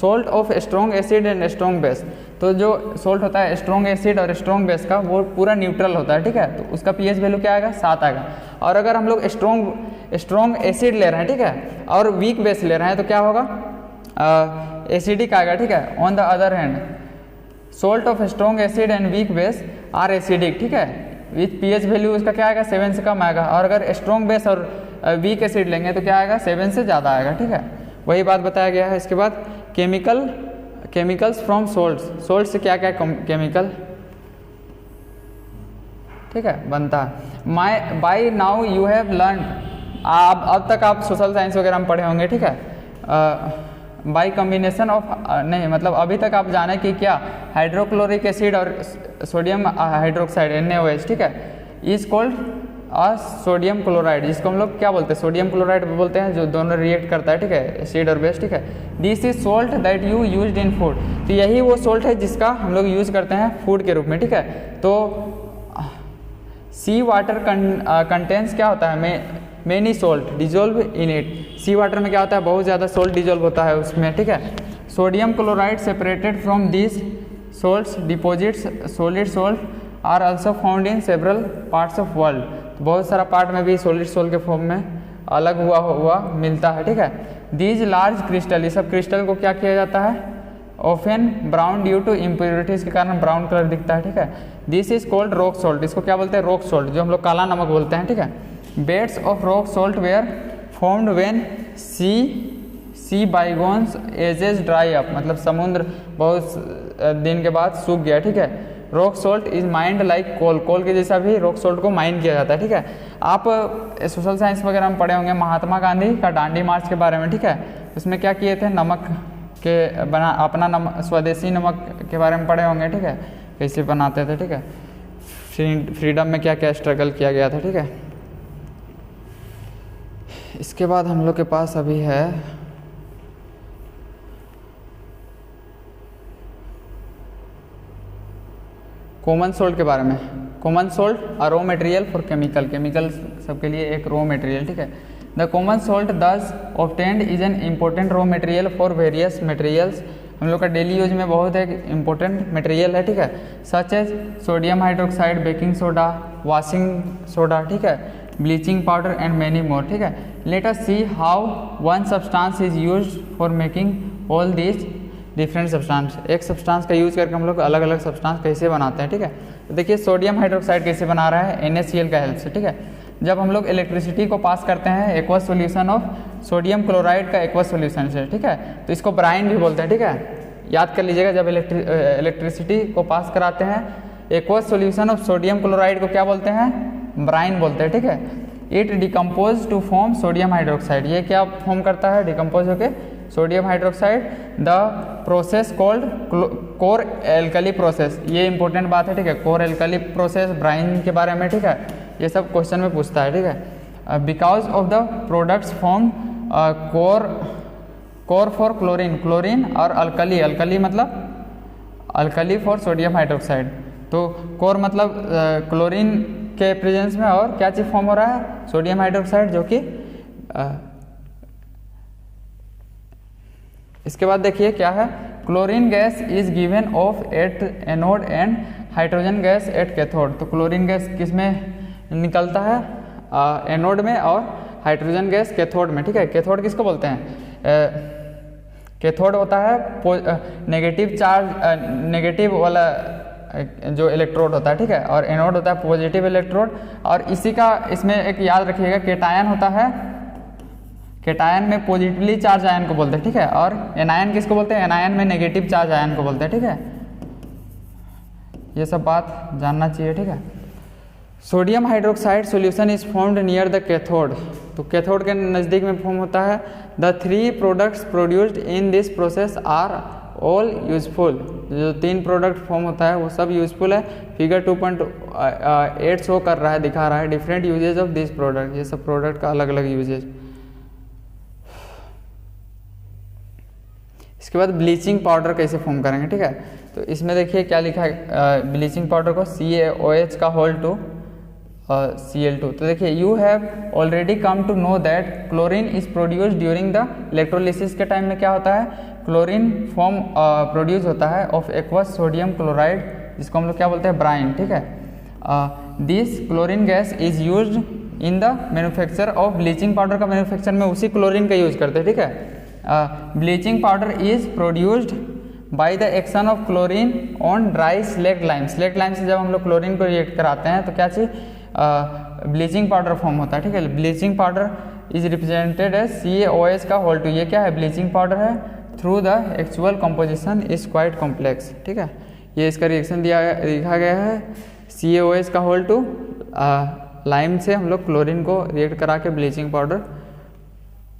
[SPEAKER 1] salt of strong acid and strong base, तो जो सोल्ट होता है स्ट्रॉन्ग एसिड और स्ट्रॉन्ग बेस का वो पूरा न्यूट्रल होता है, ठीक है, तो उसका पीएच वैल्यू क्या आएगा 7 आएगा। और अगर हम लोग स्ट्रॉन्ग एसिड ले रहे हैं, ठीक है, और वीक बेस ले रहे हैं तो क्या होगा, एसिडिक आएगा, ठीक है। On the other hand salt of strong acid and weak base are acidic, ठीक है, विथ पीएच वैल्यू उसका क्या आएगा 7 से कम आएगा। और अगर स्ट्रॉन्ग बेस और वीक एसिड लेंगे तो क्या आएगा 7 से ज़्यादा आएगा, ठीक है, वही बात बताया गया है। इसके बाद केमिकल्स फ्रॉम सोल्ट से क्या क्या केमिकल, ठीक है, बनता है। By now you have learn, अब तक आप सोशल साइंस वगैरह में पढ़े होंगे, ठीक है, बाई कम्बिनेशन ऑफ, नहीं मतलब अभी तक आप जाने कि क्या हाइड्रोक्लोरिक एसिड और सोडियम हाइड्रोक्साइड NaOH, ठीक है, इज कॉल्ड सोडियम क्लोराइड, जिसको हम लोग क्या बोलते हैं सोडियम क्लोराइड बोलते हैं, जो दोनों रिएक्ट करता है, ठीक है, एसिड और बेस, ठीक है। This is salt that you used in food, तो यही वो सोल्ट है जिसका हम लोग यूज करते हैं फूड के रूप में, ठीक है। तो सी वाटर कंटेंट्स क्या होता है, many salt dissolve in it, sea water में क्या होता है बहुत ज़्यादा सोल्ट डिजोल्व होता है उसमें, ठीक है। Sodium chloride separated from this salts deposits solid salt are also found in several parts of world, तो बहुत सारा पार्ट में भी सॉलिड सोल्ट के फॉर्म में अलग हुआ मिलता है, ठीक है। दीज लार्ज क्रिस्टल, ये सब क्रिस्टल को क्या किया जाता है, often brown due to impurities के कारण ब्राउन कलर दिखता है, ठीक है। This is called rock salt, इसको क्या बोलते हैं रॉक सोल्ट, जो हम लोग काला नमक बोलते हैं, ठीक है। Beds of rock salt were formed when sea bygones ages dry up, मतलब समुद्र बहुत दिन के बाद सूख गया, ठीक है। Rock salt is mined like coal के जैसा भी रॉक सोल्ट को माइन किया जाता है, ठीक है। आप सोशल साइंस वगैरह में पढ़े होंगे महात्मा गांधी का दांडी मार्च के बारे में, ठीक है, उसमें क्या किए थे नमक के अपना स्वदेशी नमक के बारे में पढ़े होंगे, ठीक है, कैसे बनाते थे, ठीक है, फ्रीडम में क्या क्या स्ट्रगल किया गया था, ठीक है। इसके बाद हम लोग के पास अभी है कॉमन सोल्ट के बारे में। Common salt a raw material for chemical सबके लिए एक रॉ मटेरियल, ठीक है। द कॉमन सोल्ट दस obtained is an important raw material for various materials, हम लोग का डेली यूज में बहुत एक इम्पोर्टेंट मटेरियल है, ठीक है, such as sodium hydroxide, baking soda, washing soda, ठीक है, bleaching powder and many more, ठीक है। Let us see how one substance is used for making all these different substance, एक सब्सटेंस का यूज करके हम लोग अलग अलग सब्सटेंस कैसे बनाते हैं, ठीक है। तो देखिए सोडियम हाइड्रोक्साइड कैसे बना रहा है NaCl का हेल्प से, ठीक है। जब हम लोग इलेक्ट्रिसिटी को पास करते हैं aqueous solution of sodium chloride का एक्वस सॉल्यूशन से, ठीक है, तो इसको ब्राइन भी बोलते हैं, ठीक है, याद कर लीजिएगा। जब इलेक्ट्रिसिटी को पास कराते हैं aqueous solution of sodium chloride को क्या बोलते हैं, ब्राइन बोलते हैं, ठीक है। It decompose to form sodium hydroxide, ये क्या फॉर्म करता है डिकम्पोज होके sodium hydroxide. The process called chlor alkali process, ये इंपॉर्टेंट बात है, ठीक है, कोर एल्कली प्रोसेस ब्राइन के बारे में, ठीक है, ये सब क्वेश्चन में पूछता है, ठीक है। Because of the products form core for chlorine और अल्कली मतलब अल्कली फॉर सोडियम हाइड्रोक्साइड, तो कोर मतलब क्लोरीन के प्रेजेंस में और क्या चीज़ फॉर्म हो रहा है सोडियम हाइड्रोक्साइड, जो कि इसके बाद देखिए क्या है, chlorine gas is given of at anode and hydrogen gas at cathode, तो क्लोरीन गैस किस में निकलता है एनोड में और हाइड्रोजन गैस कैथोड में, ठीक है। कैथोड किसको बोलते हैं, कैथोड होता है नेगेटिव चार्ज नेगेटिव वाला जो इलेक्ट्रोड होता है, ठीक है, और एनोड होता है पॉजिटिव इलेक्ट्रोड। और इसी का इसमें एक याद रखिएगा केटायन होता है, केटायन में पॉजिटिवली चार्ज आयन को बोलते हैं, ठीक है, और एनायन किसको बोलते हैं, एनायन में नेगेटिव चार्ज आयन को बोलते हैं, ठीक है। ये सब बात जानना चाहिए, ठीक है। Sodium hydroxide solution is formed near the cathode, तो कैथोड के नज़दीक में फॉर्म होता है। The 3 products produced in this process are all useful, जो 3 प्रोडक्ट फॉर्म होता है वो सब यूजफुल है। फिगर 2.8 शो कर रहा है, दिखा रहा है different uses of this product, ये सब प्रोडक्ट का अलग अलग यूजेज। इसके बाद ब्लीचिंग पाउडर कैसे फॉर्म करेंगे, ठीक है, तो इसमें देखिए क्या लिखा है, ब्लीचिंग पाउडर को CaOH का होल 2 Cl2। तो देखिए you have already come to know that chlorine is produce during the electrolysis के टाइम में क्या होता है, क्लोरीन फॉर्म प्रोड्यूस होता है ऑफ एक्वस सोडियम क्लोराइड, जिसको हम लोग क्या बोलते हैं, ब्राइन, ठीक है। This chlorine gas is used in the manufacture of bleaching powder का मैन्युफैक्चर में उसी क्लोरीन का यूज करते हैं, ठीक है। Bleaching powder is produced by the action of chlorine on dry slaked lime. Slaked lime से जब हम लोग क्लोरीन को रिएक्ट कराते हैं तो क्या चीज़, ब्लीचिंग पाउडर फॉर्म होता है, ठीक है। Bleaching powder is represented as CaOH का होल 2। ये क्या है, ब्लीचिंग पाउडर है। Through the actual composition is quite complex, ठीक है। ये इसका रिएक्शन लिखा गया है CaOH का होल 2, लाइम से हम लोग क्लोरीन को रिएक्ट करा के ब्लीचिंग पाउडर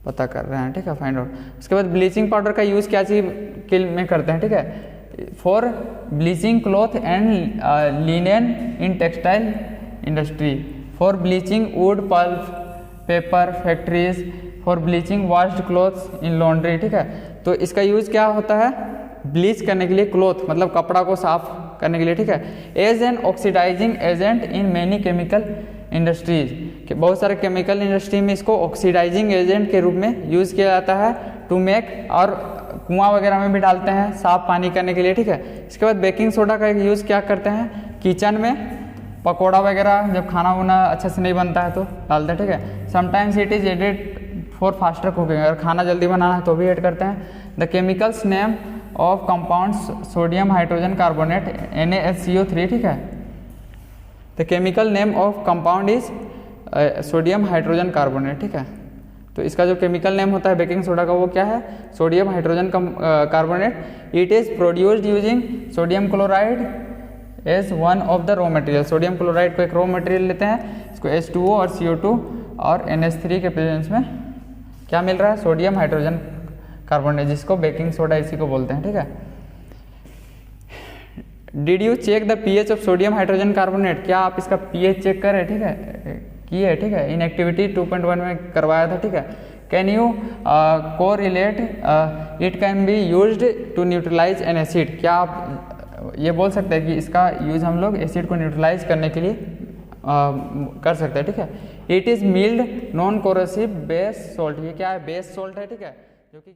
[SPEAKER 1] पता कर रहे हैं, ठीक है, फाइंड आउट। उसके बाद ब्लीचिंग पाउडर का यूज़ क्या चीज़ के में करते हैं, ठीक है, for bleaching cloth and linen in textile industry, for bleaching wood pulp paper factories, for bleaching washed clothes in laundry, ठीक है। तो इसका यूज़ क्या होता है, ब्लीच करने के लिए, क्लॉथ मतलब कपड़ा को साफ करने के लिए, ठीक है। As an oxidising agent in many chemical industries, कि बहुत सारे केमिकल इंडस्ट्री में इसको ऑक्सीडाइजिंग एजेंट के रूप में यूज़ किया जाता है। टू मेक, और कुआं वगैरह में भी डालते हैं साफ पानी करने के लिए, ठीक है। इसके बाद बेकिंग सोडा का यूज़ क्या करते हैं, किचन में पकौड़ा वगैरह जब खाना वाना अच्छे से नहीं बनता है तो डालते हैं, ठीक है। Sometimes it is added for faster cooking, अगर खाना जल्दी बनाना है तो भी ऐड करते हैं। The chemicals name of compounds sodium hydrogen carbonate NaHCO3, ठीक है। The chemical name of compound is sodium hydrogen carbonate, ठीक है। तो इसका जो केमिकल नेम होता है बेकिंग सोडा का वो क्या है, sodium hydrogen carbonate. It is produced using sodium chloride as one of the raw material. Sodium chloride को एक रॉ मटेरियल लेते हैं, इसको H2O और CO2 और NH3 के प्रेजेंस में क्या मिल रहा है, सोडियम हाइड्रोजन कार्बोनेट, जिसको बेकिंग सोडा इसी को बोलते हैं, ठीक है। Did you check the pH of sodium hydrogen carbonate, क्या आप इसका pH चेक करें, ठीक है, किए, ठीक है। इन एक्टिविटी 2.1 में करवाया था, ठीक है। Can you correlate it can be used to neutralise an acid, क्या आप ये बोल सकते हैं कि इसका यूज हम लोग एसिड को न्यूट्रलाइज करने के लिए कर सकते हैं, ठीक है। It is mild non corrosive base salt, ये क्या है, बेस सॉल्ट है, ठीक है, जो कि